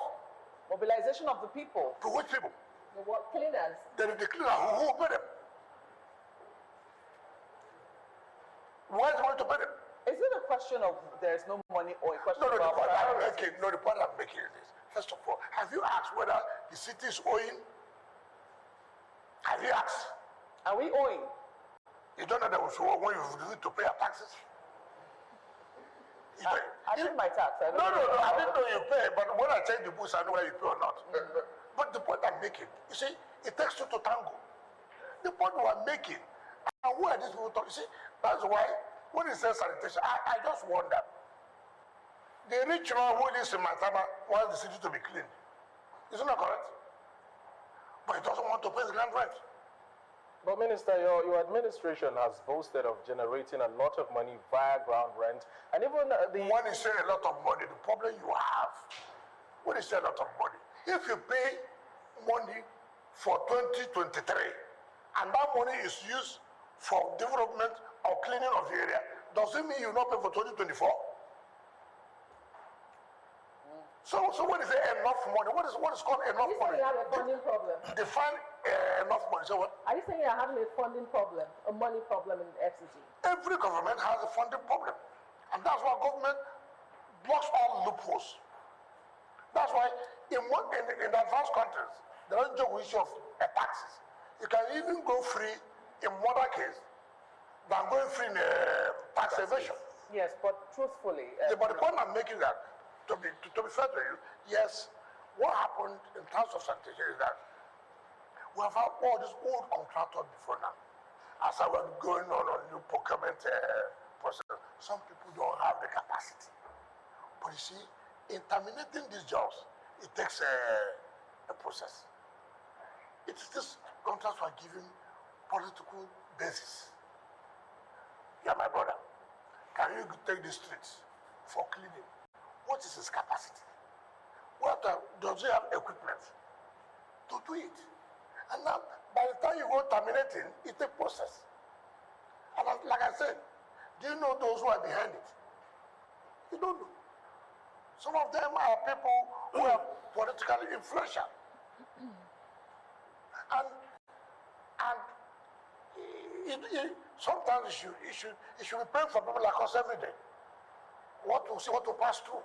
Mobilization of the people. To which people? The what? Cleaners. Then the cleaner, who pay them? Why is the money to pay them? Is it a question of there's no money or a question No, the about point I'm priorities? making, no, the point I'm making is this. First of all, have you asked whether the city is owing? Have you asked? Are we owing? You don't know that when you need to pay your taxes? I pay my tax. I don't No, know. I didn't know you pay, but when I check the books, I know whether you pay or not. But the point I'm making, you see, it takes two to tango. The point we're making, and where these people talk, you see, that's why when it says sanitation, I just wonder. The rich man who lives in Maitama wants the city to be clean. Isn't that correct? But he doesn't want to pay the ground rent. But Minister, your administration has boasted of generating a lot of money via ground rent, and even When you say a lot of money, the problem you have, when you say a lot of money, if you pay money for 2023, and that money is used for development or cleaning of the area, does it mean you not pay for 2024? So when you say enough money, what is called enough money? You have a funding problem. Define enough money. So what? Are you saying you're having a funding problem, a money problem in the FCT? Every government has a funding problem. And that's why government blocks all loopholes. That's why in advanced countries, they don't joke with issue of taxes. You can even go free in murder case than going free in tax evasion. Yes, but truthfully. But the point I'm making that, to be fair to you, yes, what happened in terms of sanitation is that we have had all these old contractors before now. As I was going on new procurement process, some people don't have the capacity. But you see, in terminating these jobs, it takes a process. It's this contracts are given political basis. Yeah, my brother, can you take the streets for cleaning? What is his capacity? Does he have equipment to do it? And now, by the time you go terminating, it's a process. And like I said, do you know those who are behind it? You don't know. Some of them are people who are politically influential. Sometimes you should be praying for people like us every day. What to pass through.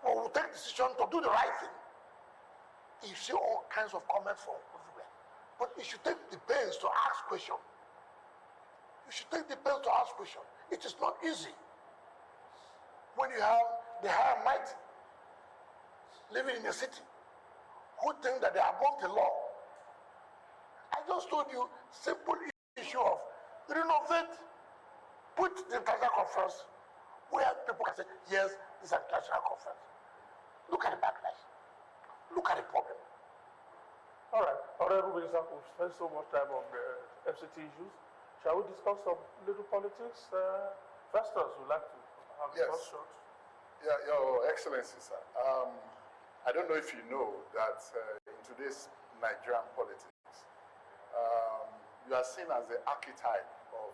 But we'll take decision to do the right thing. You see all kinds of comments from everywhere. But you should take the pains to ask questions. You should take the pains to ask questions. It is not easy. When you have the higher might living in a city who think that they are above the law. I just told you simple issue of renovate, put the international conference where people can say, yes, this is an international conference. Look at the backlash. Look at the problem. All right, Honorable Minister, we've spent so much time on the FCT issues. Shall we discuss some little politics? Festus would like to have the first shot. Yeah, Your Excellency, sir. I don't know if you know that in today's Nigerian politics, you are seen as the archetype of...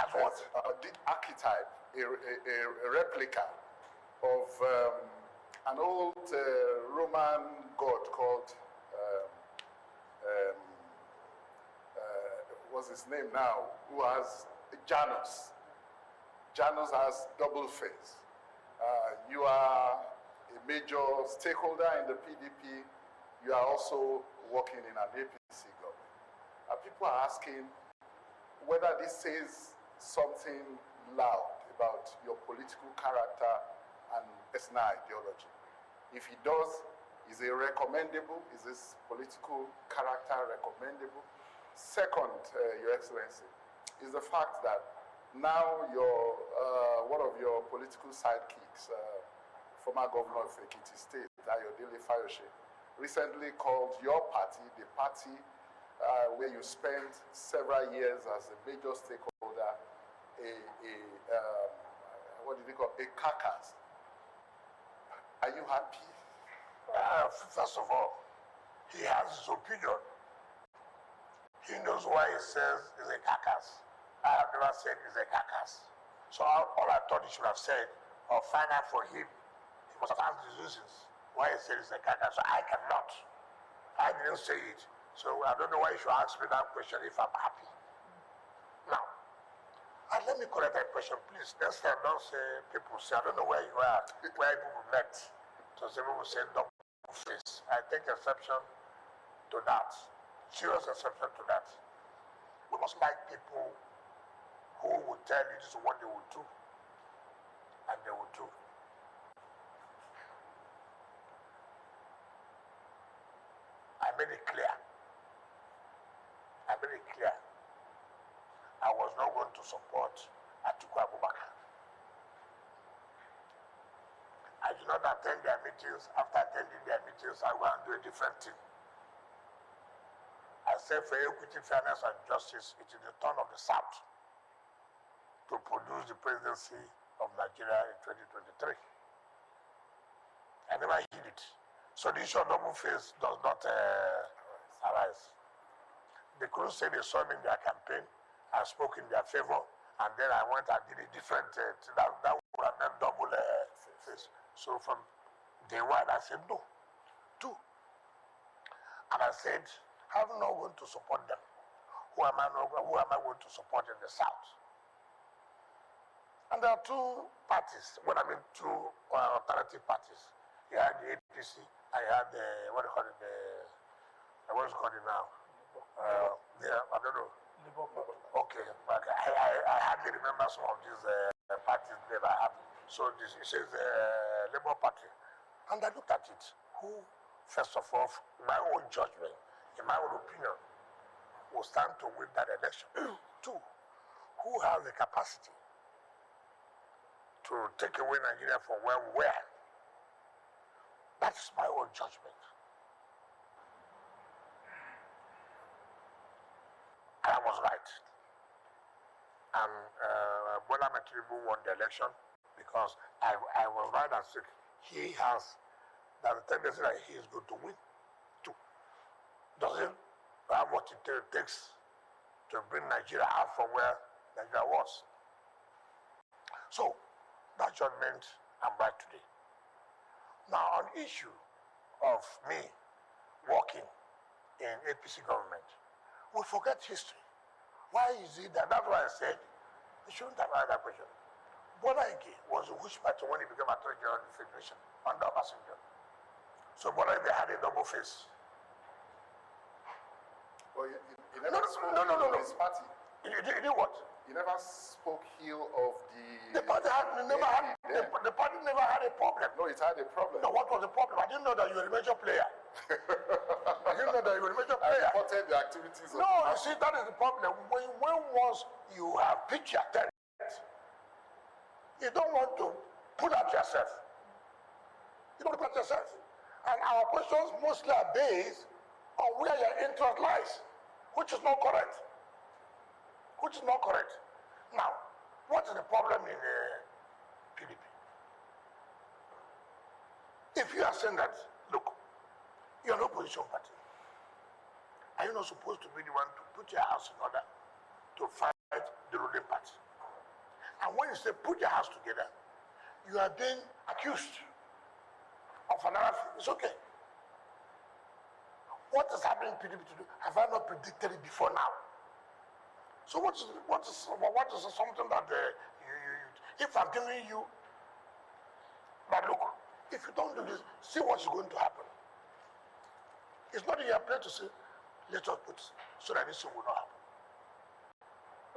As what? The archetype, a replica of an old Roman god called, what's his name now, who has Janus. Janus has double face. You are a major stakeholder in the PDP. You are also working in an APC government. People are asking whether this says something loud about your political character and personal ideology. If it does, Is it recommendable? Is this political character recommendable? Second, Your Excellency, is the fact that now one of your political sidekicks, former governor of FCT State, Ayodele Fayose, recently called your party, the party where you spent several years as a major stakeholder, what did he call, a carcass. Are you happy? First of all, he has his opinion. He knows why he says he's a carcass. I have never said he's a carcass. So all I thought he should have said, or find out for him, he must have asked the reasons why he said he's a carcass. So I cannot. I didn't say it. So I don't know why you should ask me that question if I'm happy. Now, let me correct that question, please. Next time, don't say people say, I don't know where you are, where people met. So some people say double face. I take exception to that. Serious exception to that. We must like people who will tell you this is what they will do, and they will do. I made it clear. I was not going to support Atiku Abubakar. I did not attend their meetings. After attending their meetings, I went and do a different thing. I said for equity, fairness, and justice, it is the turn of the South to produce the presidency of Nigeria in 2023. I never heard it. So the issue of double face does not arise. They couldn't say they saw me in their campaign. I spoke in their favor, and then I went and did a different that would have been double face. So from day one, I said no. Two. And I said, I'm not going to support them. Who am I going to support in the South? And there are two parties, two alternative parties. You had the APC, I had the, what do you call it, what's it called now? I don't know. Okay, but I hardly remember some of these parties that I have. So it says Labour Party. And I looked at it. Who, first of all, in my own judgment, in my own opinion, will stand to win that election? Two, who has the capacity to take away Nigeria from where we were? That's my own judgment. And I was right. And Bola Tinubu won the election because I was right and said he has that tendency that he is going to win. Two, doesn't have what it takes to bring Nigeria out from where Nigeria was. So that judgment, I'm right today. Now, on the issue of me working in APC government, we forget history. Why is it that? That's why I said we shouldn't have had that question. Bola Ige was a which party when he became Attorney General of the Federation under Obasanjo. So Bola Ige had a double face. Well, he never spoke of his party. He did what? He never spoke ill of the party. The party never had a problem. No, it had a problem. No, what was the problem? I didn't know that you were a major player. I didn't know that you were a major player. I reported the activities of No, you see, that is the problem. When once you have pitched your tent, you don't want to pull out yourself. You don't put yourself. And our questions mostly are based on where your interest lies, which is not correct. Which is not correct. Now, what is the problem in PDP? If you are saying that, look, you're an opposition party, are you not supposed to be the one to put your house in order to fight the ruling party? And when you say put your house together, you are being accused of another thing. It's okay. What is happening in PDP today? Have I not predicted it before now? So what is something that if I'm telling you, but look, if you don't do this, see what's going to happen. It's not in your place to say, let us put so that this thing will not happen.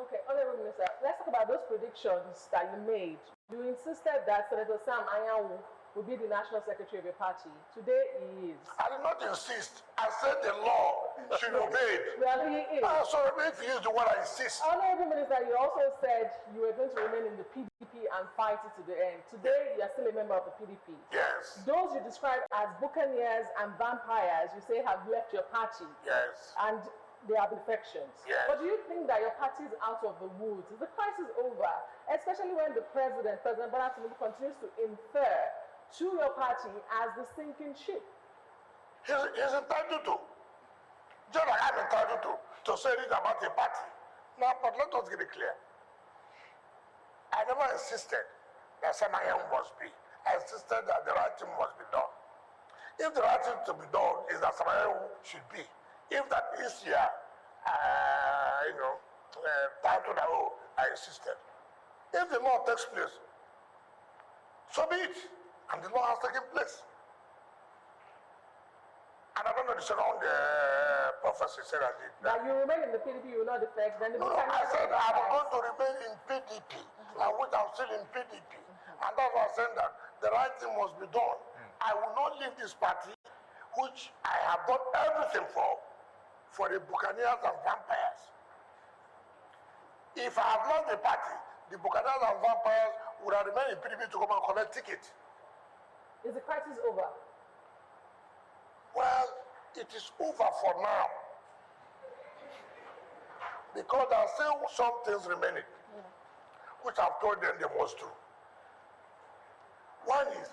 Okay, Honorable Minister, let's talk about those predictions that you made. You insisted that Senator Sam Anyanwu would be the national secretary of your party. Today he is. I did not insist. I said the law should be obeyed. Well, he is. So if he is the one I insist. Honorable Minister, you also said you were going to remain in the PDP and fight it to the end. Today, you are still a member of the PDP. Yes. Those you describe as buccaneers and vampires, you say have left your party. Yes. And they have defections. Yes. But do you think that your party is out of the woods? Is the crisis over? Especially when the President Bola Tinubu, continues to infer to your party as the sinking ship. He's entitled to. Just like I'm entitled to say it about a party. Now, but let us get it clear. I never insisted that Samayan must be. I insisted that the right thing must be done. If the right thing to be done is that Samayan should be, if that is here, title that, I insisted. If the law takes place, so be it. And the law has taken place. And I don't know the second prophecy said I did. Now you remain in the PDP, you will not defect. Then the No, I said I'm going to remain in PDP, and which I'm still in PDP. And that's why I said that the right thing must be done. I will not leave this party, which I have done everything for the buccaneers and vampires. If I have left the party, the buccaneers and vampires would have remained in PDP to come and collect tickets. Is the crisis over? Well, it is over for now. Because there are still some things remaining, which I've told them they must do. One is,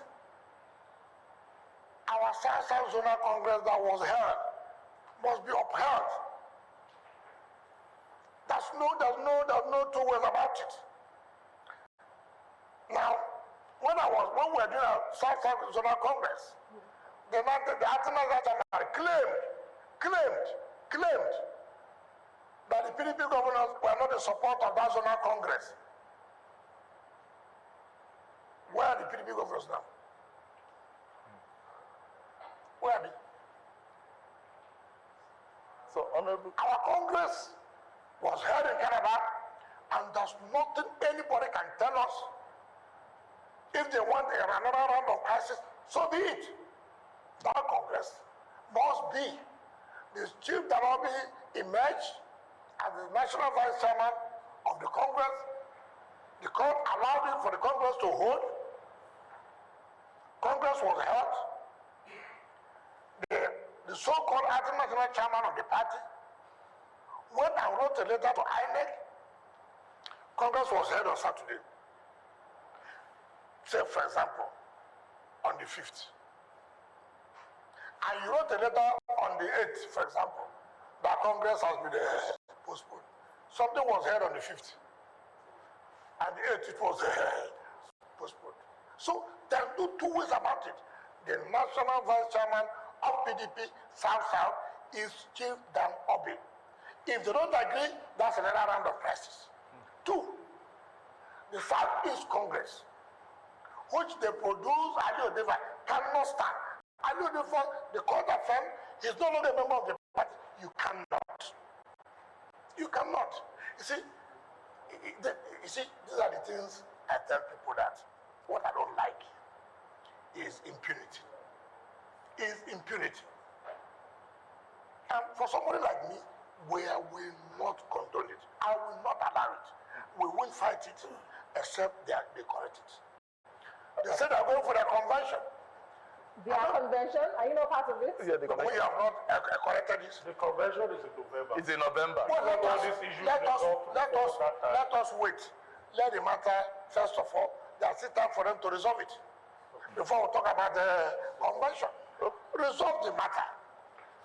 our South Zonal Congress that was held must be upheld. There's no two ways about it. Now, when we were doing our South Zonal Congress, the National claimed that the PDP governors were not in support of that zonal Congress. Where are the PDP governors now? Where are they? So, Honorable, our Congress was held in Canada, and there's nothing anybody can tell us. If they want another round of crisis, so be it. That Congress must be. The Chief Darabi emerged as the National Vice Chairman of the Congress. The court allowed it for the Congress to hold. Congress was held. The so-called international chairman of the party went and wrote a letter to INEC. Congress was held on Saturday. Say, for example, on the 5th. And you wrote a letter on the 8th, for example, that Congress has been postponed. Something was held on the 5th. And the 8th, it was postponed. So there are two ways about it. The National Vice Chairman of PDP, South, is Chief Dan Obi. If they don't agree, that's another round of crisis. Two, the Southeast Congress, which they produce, Adeodefa, cannot stand. Adeodefa, the court affirmed, he's no longer a member of the party. You cannot. You cannot. You see, these are the things I tell people that what I don't like is impunity. And for somebody like me, we will not condone it. I will not allow it. We won't fight it except they correct it. They said they're going for their convention. Their convention? Are you not part of it? yeah, the We convention. have not corrected this. The convention is in November. It's in November. Well, let us wait. Let the matter, first of all, there's still time for them to resolve it before we talk about the convention. Resolve the matter.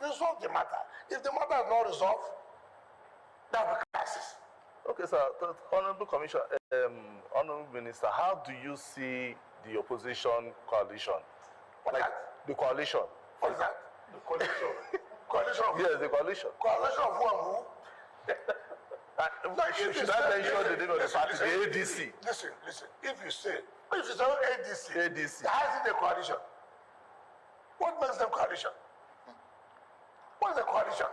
Resolve the matter. If the matter is not resolved, that will be crisis. Okay, sir. Honorable Commissioner, Honorable Minister, how do you see the opposition coalition? What is that? The coalition. What is that? The coalition. Coalition of Yes, the coalition. coalition of who and who? Should I mention the name of the party, the ADC? Listen. If you say ADC, ADC. how is it a coalition? What makes them coalition? What is a coalition?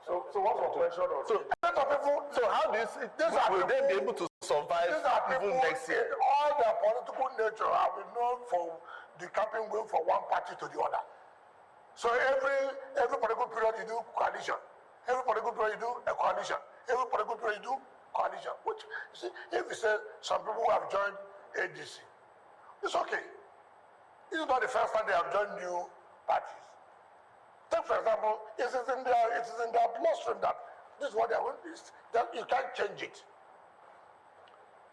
So what's your question on So, A lot of people, so how do you see, These are will they be people- able to survive these are even people next year? in all by their political nature, have been known for decamping going from one party to the other. So every political period you do coalition. Every political period you do a coalition. Every political period you do coalition. Which, you see, if you say some people have joined ADC, it's okay. This is not the first time they have joined new parties. Take, for example, it is in their bloodstream that this is what they want. That you can't change it.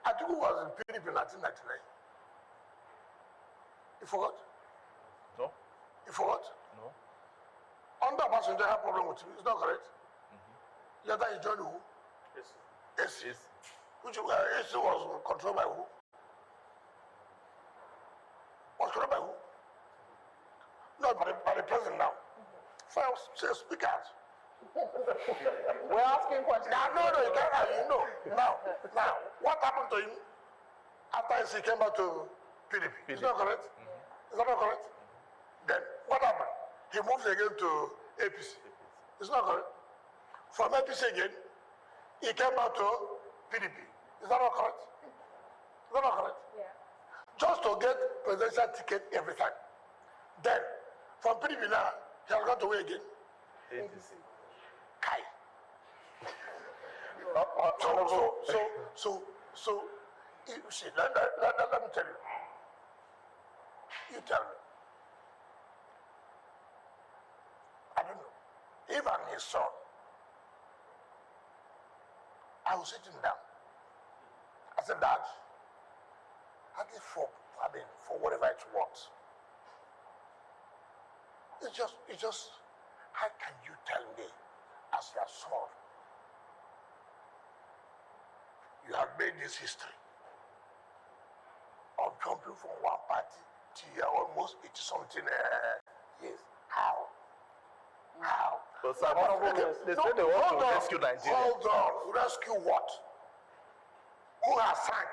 Atiku was in PDP in 1999. You forgot? No. You forgot? No. Under Passenger had problem with him. It's not correct. Later he joined who? Yes. AC. Yes. Which AC was controlled by who? Was controlled by who? Not by the president now. First, speak out. We're asking questions. No, you can't. You know. Now, what happened to him after he came back to PDP? Is that correct? Is that not correct? Then what happened? He moved again to APC. Is that correct? From APC again, he came back to PDP. Is that not correct? Is that not correct? Yeah. Just to get presidential ticket every time. Then, from PDP now, he has gone to where again? ADC. Kai. So, you see, let me tell you. You tell me. I don't know. Even his son, I was sitting down. I said, Dad, for whatever it's worth. It's just, how can you tell me as your son, you have made this history of jumping from one party to almost 80-something years? How? But sir, they say they want to rescue Nigeria. Hold on. Rescue what? Who has sank?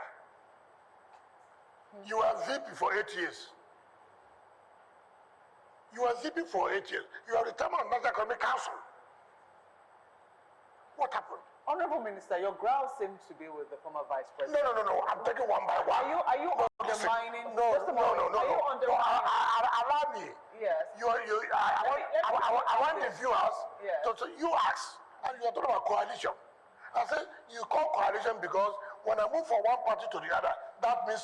You were VP for 8 years. You were VP for 8 years. You are retired on National Economic Council. What happened? Honorable Minister, your growl seems to be with the former Vice President. No. I'm taking one by one. Are you undermining? No. Just a moment. Are you undermining? Allow me. Yes. I want the viewers Yes. to you ask, and you're talking about coalition. I said you call coalition because when I move from one party to the other, that means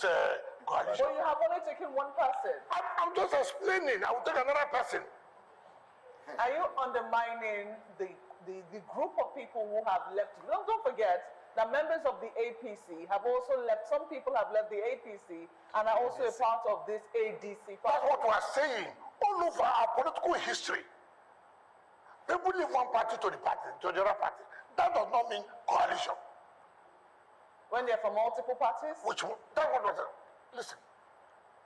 coalition. But you have only taken one person. I'm just explaining. I will take another person. Are you undermining the group of people who have left? Don't forget that members of the APC have also left. Some people have left the APC and are also a part of this ADC party. That's what we are saying. All over our political history, people leave one party to the other party. That does not mean coalition. When they're from multiple parties? Which one? That one was listen,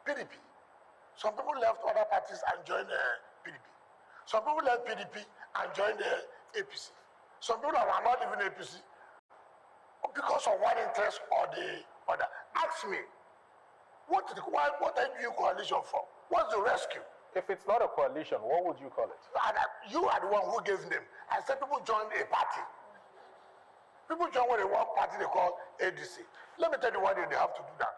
PDP. Some people left other parties and joined PDP. Some people left PDP and joined APC. Some people are not even APC because of one interest or the other. Ask me, what are you coalition for? What's the rescue? If it's not a coalition, what would you call it? And you are the one who gave them. I said people joined a party. People join with one party they call ADC. Let me tell you why they have to do that.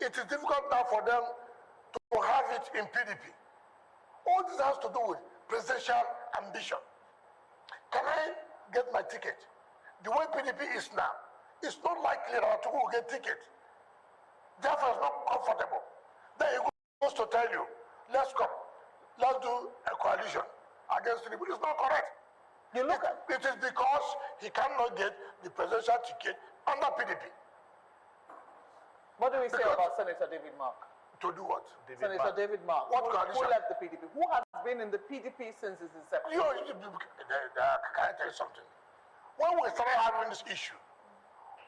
It is difficult now for them to have it in PDP. All this has to do with presidential ambition. Can I get my ticket? The way PDP is now, it's not likely that Atiku will get ticket. Therefore, it's not comfortable. Then he goes to tell you, let's come. Let's do a coalition against Tinubu. It's not correct. You look at It is because he cannot get the presidential ticket under PDP. what do we say about Senator David Mark? To do what? Senator David Mark, What who coalition? left the PDP, who has been in the PDP since its inception. Can I tell you something? When we started having this issue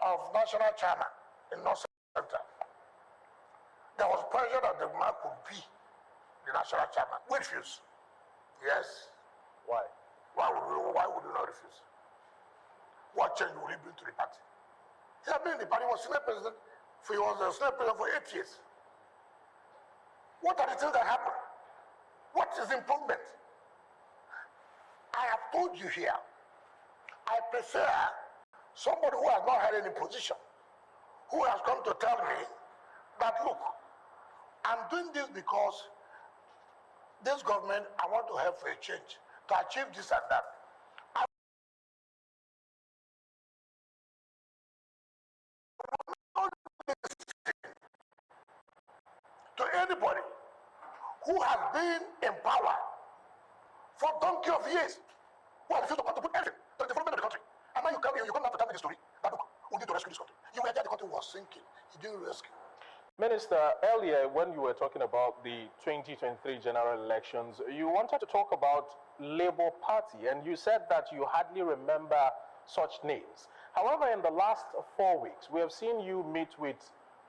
of national chairman in North Center, there was pressure that the man could be the national chairman. We refused. Yes. Why? Why would you not refuse? What change will he bring to the party? He had been in the party, he was Senate President, he was a Senate President for 8 years. What are the things that happen? What is improvement? I have told you here, I prefer somebody who has not had any position, who has come to tell me that, look, I'm doing this because this government, I want to help for a change, to achieve this and that. To anybody who has been in power for donkey of years, who has refused to contribute anything to the development of the country. And now you come here, you come now to tell me the story that, look, we need to rescue this country. You were there, the country was sinking. You didn't rescue. Minister, earlier when you were talking about the 2023 general elections, you wanted to talk about Labour Party, and you said that you hardly remember such names. However, in the last 4 weeks, we have seen you meet with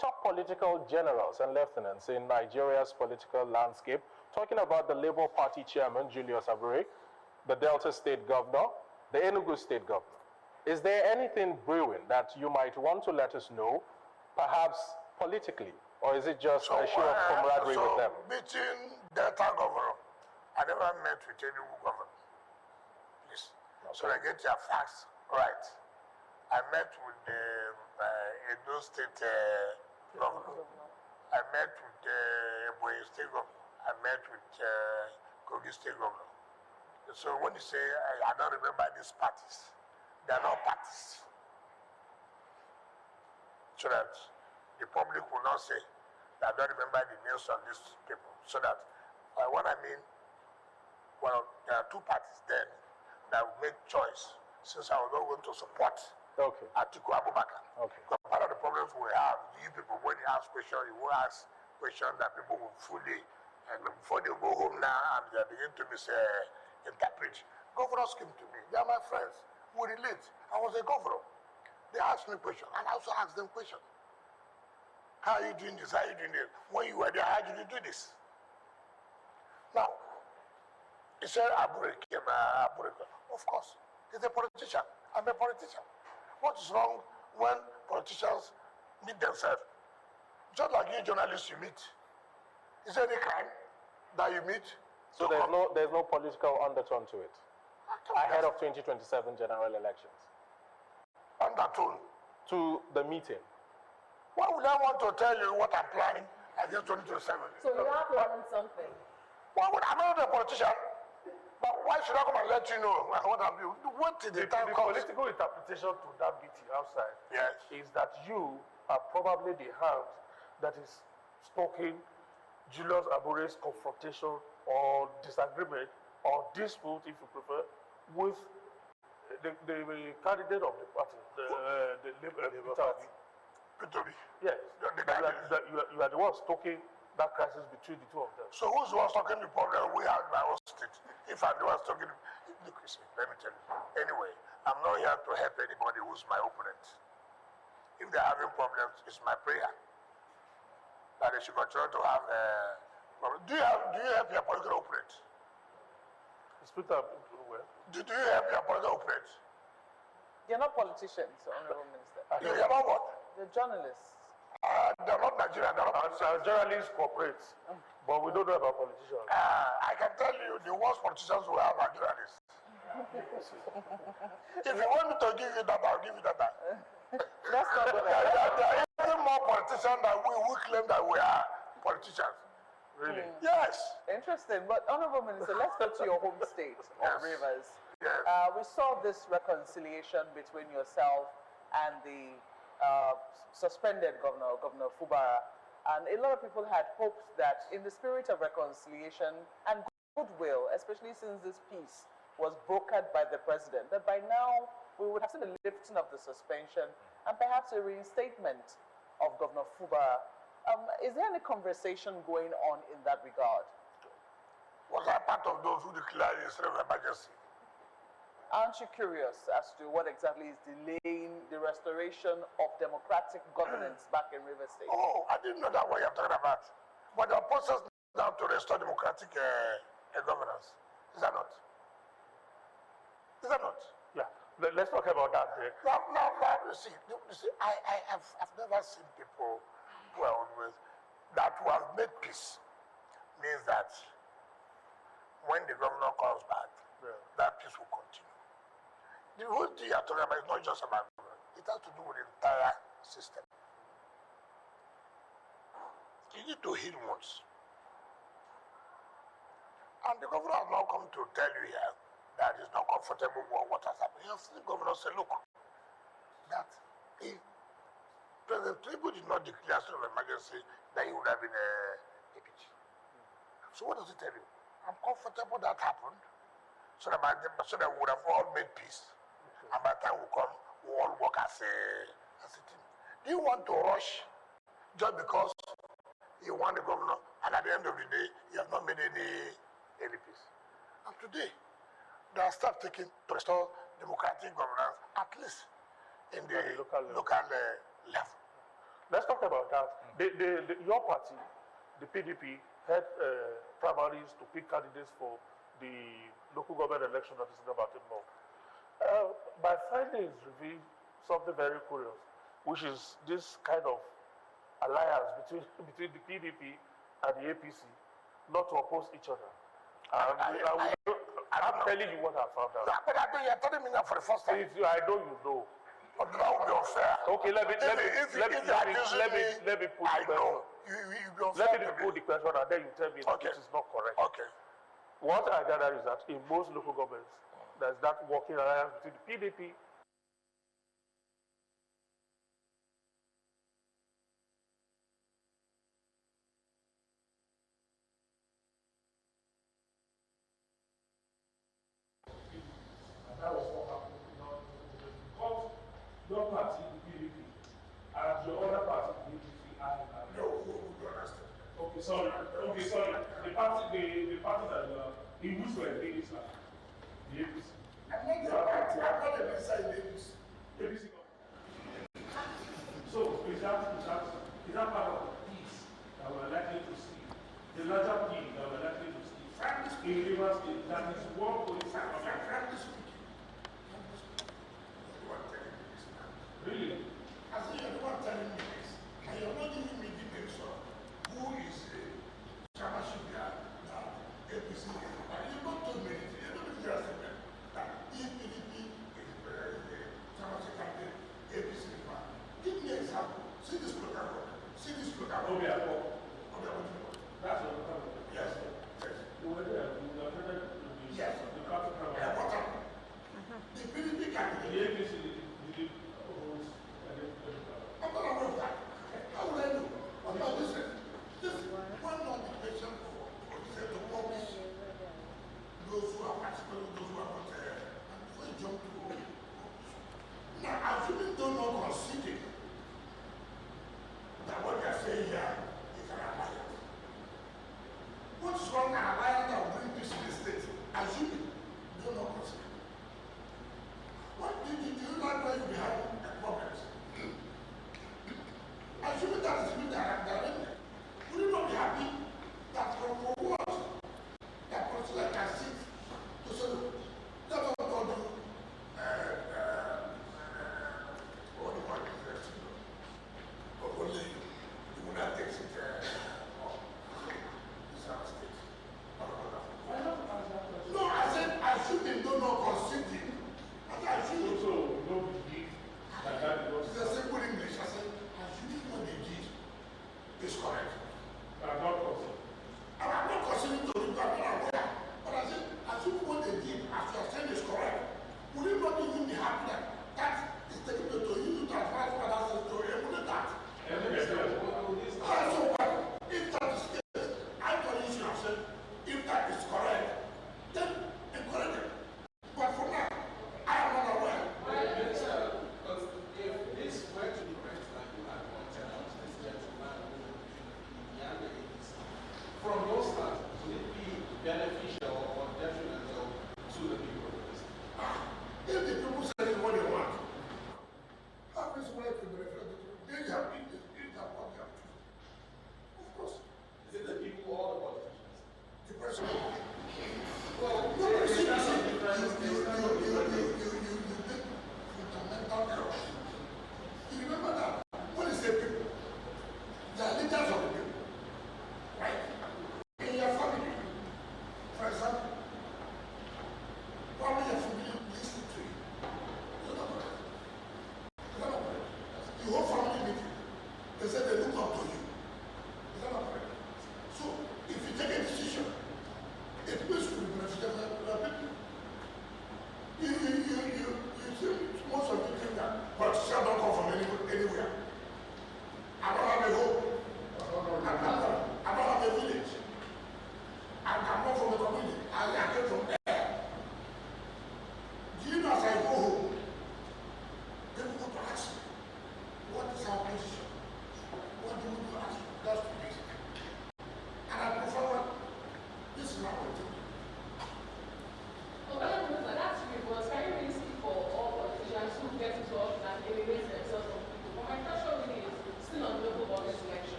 top political generals and lieutenants in Nigeria's political landscape, talking about the Labour Party chairman, Julius Abure, the Delta State governor, the Enugu State governor. Is there anything brewing that you might want to let us know, perhaps politically, or is it just a show of camaraderie with them? Meeting Delta governor, I never met with Enugu governor. Please. Okay. So I get your facts right. I met with the Edo State governor. I met with the Ebonyi State governor. I met with Kogi State governor. So when you say I don't remember these parties, they are not parties. So that the public will not say that I don't remember the names of these people. So that what I mean, well, there are two parties then that will make choice, since I was not going to support Atiku Abubakar. Okay. Because part of the problems we have, you people, when you ask questions, you will ask questions that people will fully, and before they go home now, and they begin to interpret. Governors came to me, they are my friends, we relate. I was a governor. They asked me questions, and I also asked them questions. How are you doing this? How are you doing this? When you were there, how did you do this? Now, he said, Abure came, Abure. Of course, he's a politician. I'm a politician. What is wrong when politicians meet themselves? Just like you journalists you meet. Is there any crime that you meet? So there's no political undertone to it ahead of 2027 general elections? Undertone? To the meeting. Why would I want to tell you what I'm planning against 2027? So you are planning something? I'm not a politician. But why should I come and let you know what I'm doing? What did the time comes? The political interpretation to that meeting outside is that you are probably the hand that is stoking Julius Abure's confrontation or disagreement or dispute, if you prefer, with the candidate of the party, the Labour Party. Yes, you are the one stoking that crisis between the two of them. So who's the one talking the problem we have in our state? If I'm the one talking, look, let me tell you. Anyway, I'm not here to help anybody who's my opponent. If they're having problems, it's my prayer that they should continue to have problems. Do you help your political opponent? Inspector, well. Do you help your political opponent? They're not politicians, Honorable Minister. You're not what? They're journalists. They're not Nigerian. Journalists cooperate, but we don't know about politicians. I can tell you, the worst politicians we have are journalists. If you want me to give you that, I'll give you that. That's not going to happen. There are even more politicians than we claim that we are politicians. Really? Yes. Interesting. But Honorable Minister, let's go to your home state of Rivers. Yes. We saw this reconciliation between yourself and the suspended governor, Governor Fubara, and a lot of people had hoped that in the spirit of reconciliation and goodwill, especially since this peace was brokered by the president, that by now we would have seen the lifting of the suspension and perhaps a reinstatement of Governor Fubara. Is there any conversation going on in that regard? Was I part of those who declared a state of emergency? Aren't you curious as to what exactly is delaying the restoration of democratic governance back in Rivers State? Oh, I didn't know that what you're talking about. But there are process now to restore democratic governance. Is that not? Is that not? Yeah. Let's talk about that. Now, you see, I've never seen people with that who have made peace. Means that when the governor comes back, that peace will continue. The whole thing you're talking about is not just about government. It has to do with the entire system. you need to heal once. And the governor has now come to tell you here that he's not comfortable with what has happened. You have seen the governor say, look, that if President Tinubu did not declare state of emergency, then he would have been APG. So what does it tell you? I'm comfortable that happened, so that we would have all made peace. And by the time we come, we all work as a team. Do you want to rush just because you want the governor, and at the end of the day, you have not made any peace? And today, they are start taking to restore democratic governance, at least in the local level. Let's talk about that. Your party, the PDP, had primaries to pick candidates for the local government election that is about a month. My findings reveal something very curious, which is this kind of alliance between the PDP and the APC, not to oppose each other. I'm telling you what I found out. But I think you're telling me that for the first time. I know you know. But that would be unfair. Okay, let me put the question. Let me put the question and then you tell me it is not correct. Okay. What I gather is that in most local governments, there's that working alliance between the PDP and that was what happened because your party, the PDP, and your other party, the APC, and No, you understand. Okay, sorry. The party that in which were the APC. The APC. I'm not the inside the APC. APC. So is that part of the peace that we're likely to see? The larger peace that we're likely to see in Rivers State, that is one police. Frankly speaking, Really? I think you're the one telling me this, and you're not giving me details of who is the chairmanship here now, APC. And you not told me anything. You don't just say that if PDP is the chairmanship candidate, APC is one. Give me an example. See this program. That's what we're talking about. Yes. You were there. You were there. Yes. The capital. Yeah, what happened?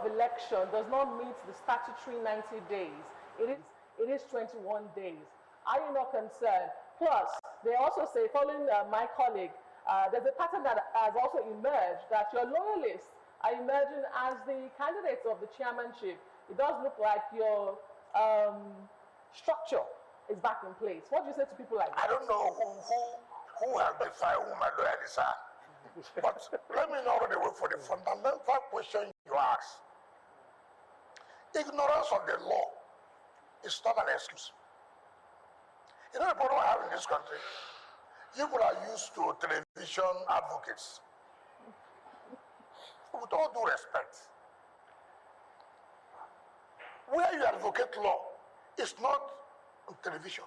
of election does not meet the statutory 90 days. It is 21 days. Are you not concerned? Plus, they also say, following my colleague, there's a pattern that has also emerged that your loyalists are emerging as the candidates of the chairmanship. It does look like your structure is back in place. What do you say to people like that? I don't know who has defined who my loyalists are. But let me know the way for the fundamental question you ask. Ignorance of the law is not an excuse. You know the problem I have in this country? People are used to television advocates. With all due respect, where you advocate law, it's not on television,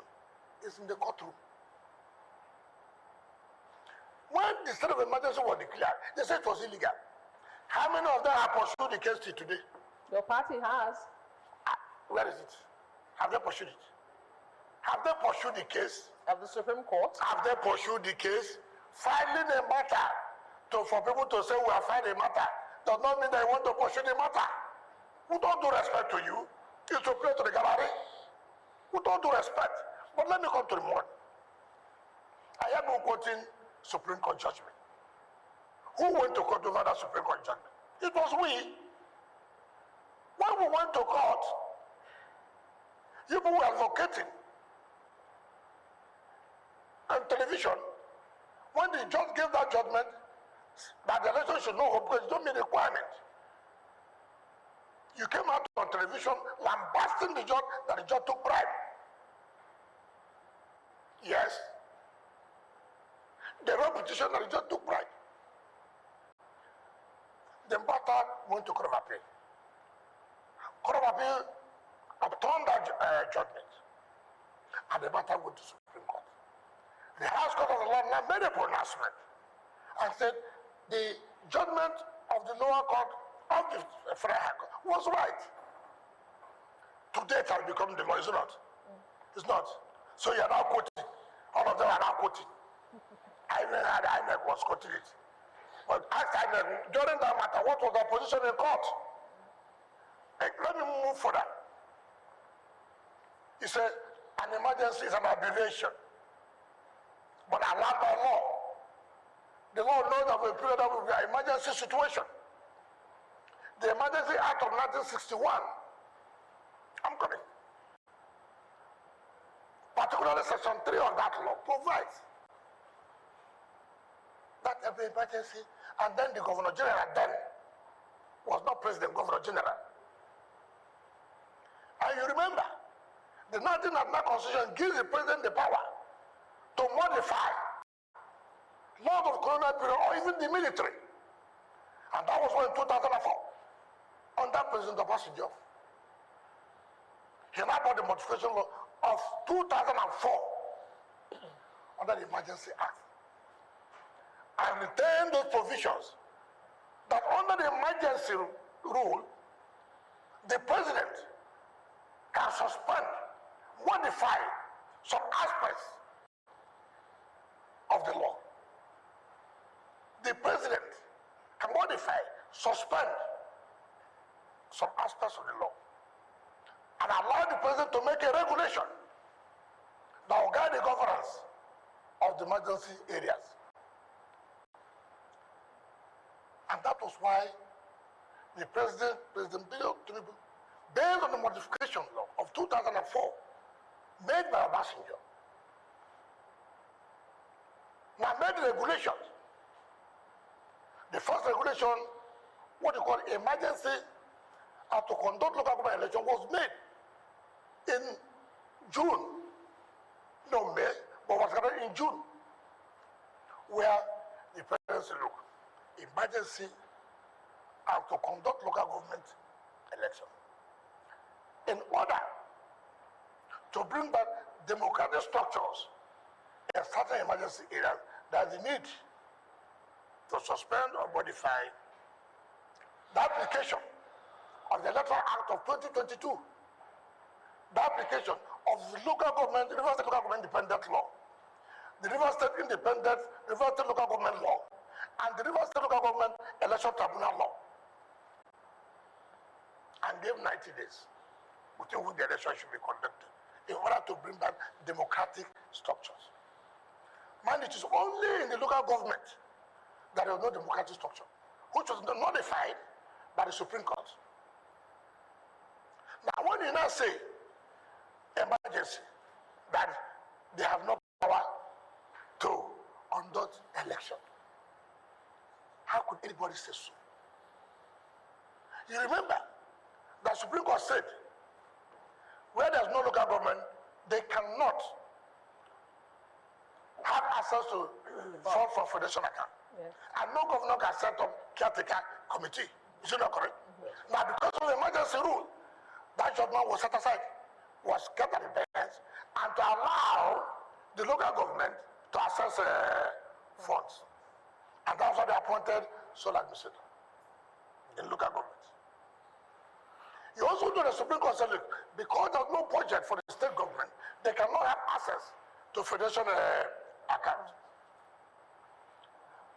it's in the courtroom. When the state of emergency was declared, they said it was illegal. How many of them have pursued the case till today? Your party has. Where is it? Have they pursued it? Have they pursued the case? At the Supreme Court? Have they pursued the case? Filing a matter for people to say we are filing a matter does not mean that you want to pursue the matter. With all due respect to you, it's to play to the gallery. With all due respect. But let me come to the point. I am not quoting Supreme Court judgment. Who went to court over that Supreme Court judgment? It was we. When we went to court, people were advocating on television. When the judge gave that judgment, that the election should not hold because it don't mean requirement. You came out on television lambasting the judge that the judge took bribe. Yes. The repetition that the judge took bribe. The matter went to Court of Appeal. Court of Appeal overturned that judgment. And the matter went to Supreme Court. The House Court of the Law now made a pronouncement and said the judgment of the lower court of the Federal High Court was right. Today it has become the law, is it not? It's not. So you are now quoting. All of them are now quoting. I even had INEC was quoting it. But ask INEC, during that matter, what was the position in court? Let me move further. He said, an emergency is an aberration, but allowed by law. The law knows of a period of an emergency situation. The Emergency Act of 1961, I'm coming. Particularly Section 3 of that law provides that every emergency, and then the Governor General then was not President, Governor General. And you remember, the 1999 Constitution gives the President the power to modify laws of colonial period or even the military. And that was when in 2004, under President Obasanjo, he now brought the modification law of 2004 under the Emergency Act and retained those provisions that under the emergency rule, the President can suspend, modify some aspects of the law. The President can modify, suspend some aspects of the law and allow the President to make a regulation that will guide the governance of the emergency areas. And that was why the President Tinubu, based on the modification law of 2004, made by Obasanjo, now made regulations. The first regulation, what you call emergency to conduct local government election, was made in June, no May, but was gathered in June, where the President said, look, emergency to conduct local government election. In order to bring back democratic structures in certain emergency areas, there's the need to suspend or modify the application of the Electoral Act of 2022, the application of the local government, River State Local Government Independent Law, the River State Local Government Law, and the River State Local Government Election Tribunal Law. and gave 90 days within which the election should be conducted in order to bring back democratic structures. Man, it is only in the local government that there was no democratic structure, which was nullified by the Supreme Court. Now, when you now say emergency, that they have no power to conduct election, how could anybody say so? You remember that Supreme Court said, where there's no local government, they cannot have access to funds for foundation account. Yes. And no governor can set up caretaker committee. Is it not correct? Yes. Now, because of the emergency rule, that judgment was set aside, was kept at the bench, and to allow the local government to access funds. And that's why they appointed sole administrator in local government. You also do the Supreme Court said, look, because there's no budget for the state government, they cannot have access to federation account.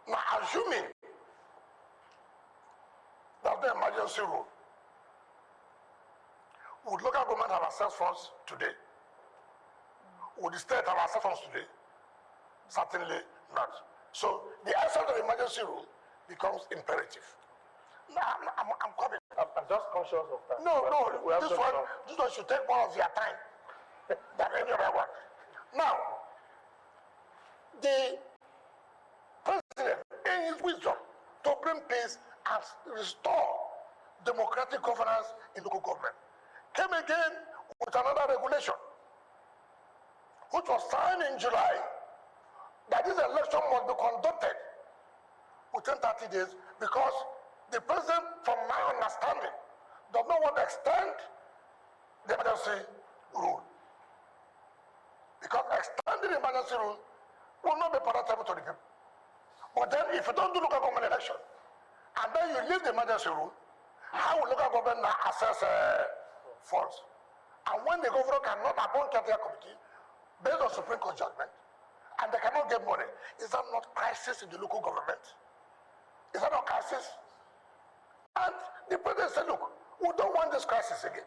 Now, assuming there's no emergency rule, would local government have access funds today? Would the state have access funds today? Certainly not. So the essence of the emergency rule becomes imperative. Now, I'm coming. I'm just conscious of that. No, this one should take more of your time than any other one. Now, the president, in his wisdom, to bring peace and restore democratic governance in local government, came again with another regulation, which was signed in July, that this election must be conducted within 30 days because the president, from my understanding, does not want to extend the emergency rule. Because extending the emergency rule will not be palatable to the people. But then if you don't do local government election, and then you leave the emergency rule, how will local government now access funds? And when the governor cannot appoint caretaker committee based on Supreme Court judgment, and they cannot get money, is that not crisis in the local government? Is that not crisis? And the president said, look, we don't want this crisis again.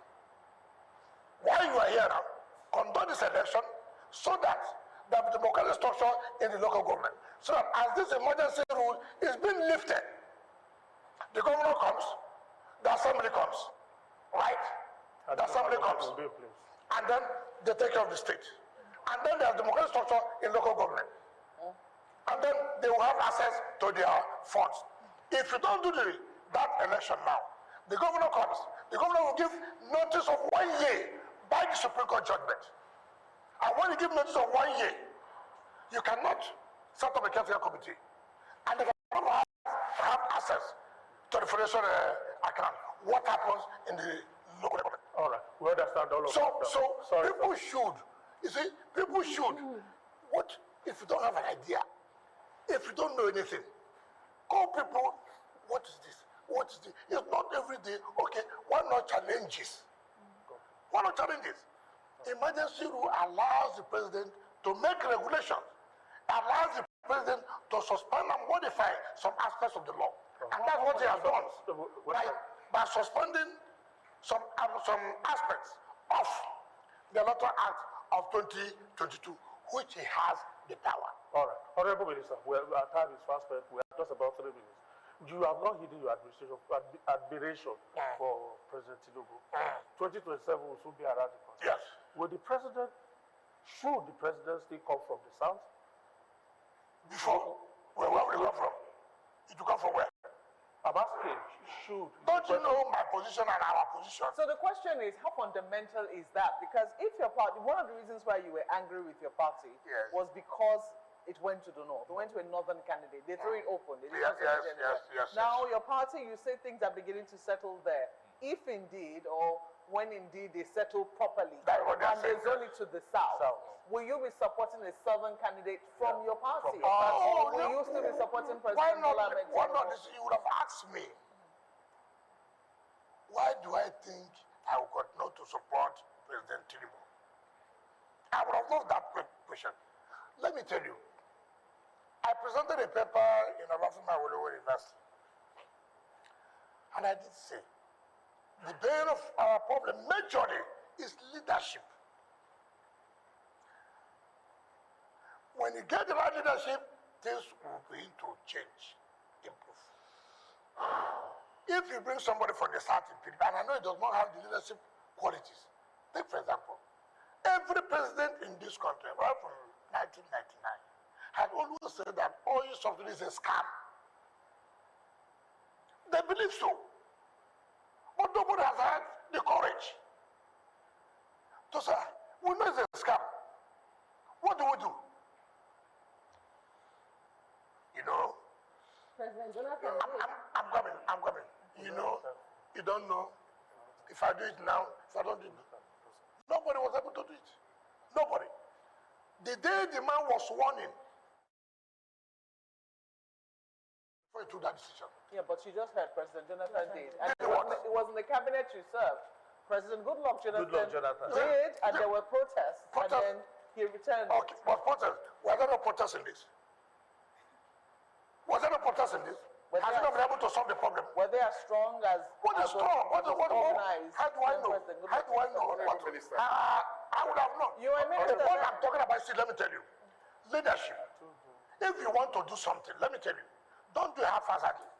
While you are here now, conduct this election so that there will be democratic structure in the local government. So that as this emergency rule is being lifted, the governor comes, the assembly comes, right? And the assembly comes, and then they take care of the state. And then there's democratic structure in local government. And then they will have access to their funds. If you don't do that election now, the governor comes, the governor will give notice of 1 year by the Supreme Court judgment. And when you give notice of 1 year, you cannot set up a caretaker committee. And they cannot have access to the federation account. What happens in the local government? All right, we understand all of that. So people should, you see, people should, what if you don't have an idea? If you don't know anything, call people, what is this? What is this? It's not every day. Okay, why not challenges? Why not challenges? Emergency rule allows the president to make regulations, allows the president to suspend and modify some aspects of the law. And that's what he has done by suspending some aspects of the Electoral Act of 2022, which he has the power. All right. Honorable Minister, our time is fast spent. We have just about 3 minutes. You have not hidden your admiration for President Tinubu. 2027 will soon be around the corner. Yes. Should the presidency come from the south? Before? Where will it come from? It will come from where? I'm asking, should. Don't you know my position and our position? So the question is, how fundamental is that? Because if your party, one of the reasons why you were angry with your party was because it went to the north. It went to a northern candidate. They threw it open. They didn't yes. Now your party, you say things are beginning to settle there. If indeed, or when indeed they settle properly, and there's only to the south, will you be supporting a southern candidate from your party? Will you still be supporting President Bola Ahmed Tinubu? Why not? You would have asked me. Why do I think I would continue to support President Tinubu? I would have loved that question. Let me tell you, I presented a paper in Abafima University, and I did say The bane of our problem majorly is leadership. When you get the right leadership, things will begin to change, improve. If you bring somebody from the south in PDP, and I know it does not have the leadership qualities, take for example, every president in this country, right from 1999, had always said that oil subsidy is a scam. They believe so. But nobody has had the courage to say, we know it's a scam. What do we do? You know, President Jonathan, I'm coming. You know, you don't know. If I do it now, if I don't do it, nobody was able to do it. Nobody. The day the man was sworn in, before he took that decision. Yeah, but you just heard President Jonathan did. And Did what? it was in the cabinet you served. President Goodluck Jonathan, Jonathan. did, and there were protests, Protests. and then he returned. Okay, but protest. Were there no protests in this? Was there no protest in this? Has he not been able to solve the problem? Were they as strong as What is strong? What organized? how do I know? How do I know? Honorable Minister. I would have known. You are minister. What I'm talking about, see, let me tell you. Leadership. If you want to do something, let me tell you, don't do it haphazardly.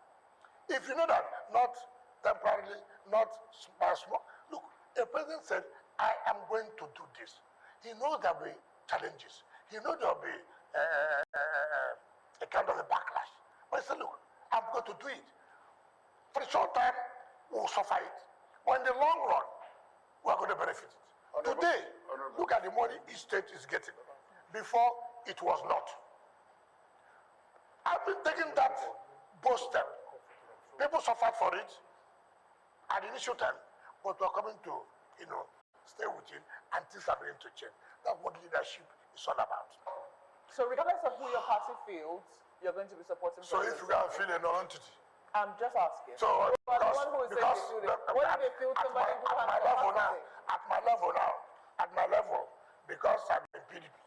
If you know that, not temporarily, not small. Look, a president said, I am going to do this. He knows there will be challenges. He knows there will be a kind of a backlash. But he said, look, I'm going to do it. For a short time, we'll suffer it. But in the long run, we're going to benefit it. Today, look at the money each state is getting. Before, it was not. I've been taking that bold step. People suffered for it at the initial time, but we're coming to, stay with it, and things are beginning to change. That's what leadership is all about. So regardless of who your party feels, you're going to be supporting. So if you can feel a non-entity. I'm just asking. So you are the one who is saying you feel it. What if they feel somebody who has capacity? At my level, because I'm in PDP,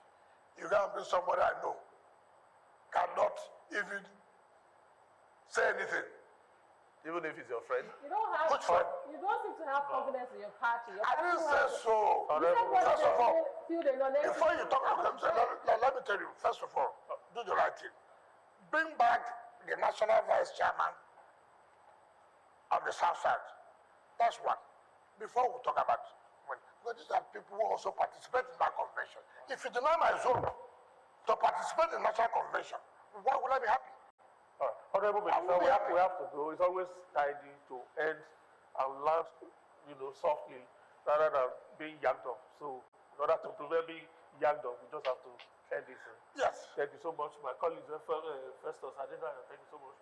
you can't bring somebody I know cannot even say anything. Even if it's your friend? you don't have. Which friend? You don't seem to have confidence in your party. Your I party didn't say has- so. You said what First of all, they feel they non-entity. before you talk about them, let me tell you, first of all, do the right thing. Bring back the national vice chairman of the South Side. That's one. Before we talk about when, because these are people who also participate in that convention. If you deny my zone to participate in national convention, why would I be happy? Honorable Minister, we have to go. It's always tidy to end and land, softly rather than being yanked off. So in order to prevent being yanked off, we just have to end this. Yes. Thank you so much, my colleagues, Festus Adena. Thank you so much,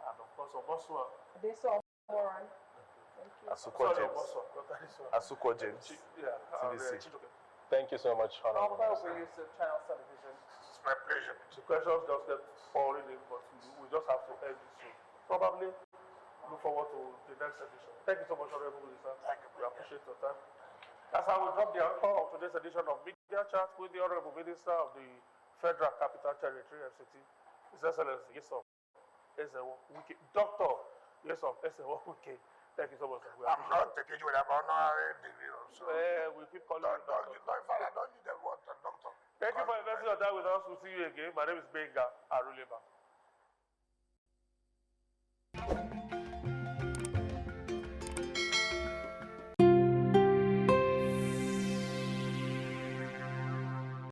and of course, Obosua. They saw Moran. Thank you. Asuko Sorry, James. Obosua, Dr. Adesua. Asuko James. Yeah, TVC. Chijoke. Thank you so much, Honorable I'll Minister. for use of channel television. It's my pleasure. The questions just kept pouring in, but we just have to end this soon. Probably look forward to the next edition. Thank you so much, Honorable Minister. Thank you. We appreciate your time. That's how we drop the anchor of today's edition of Media Chat with the Honorable Minister of the Federal Capital Territory, FCT, His Excellency Nyesom Wike, Dr. Nyesom Wike. Thank you so much. We I'm appreciate not taking you with an honorary degree also. it. We keep calling you doctor. I don't need the word doctor. Thank you for investing your time with us. We'll see you again. My name is Benga Aruleba.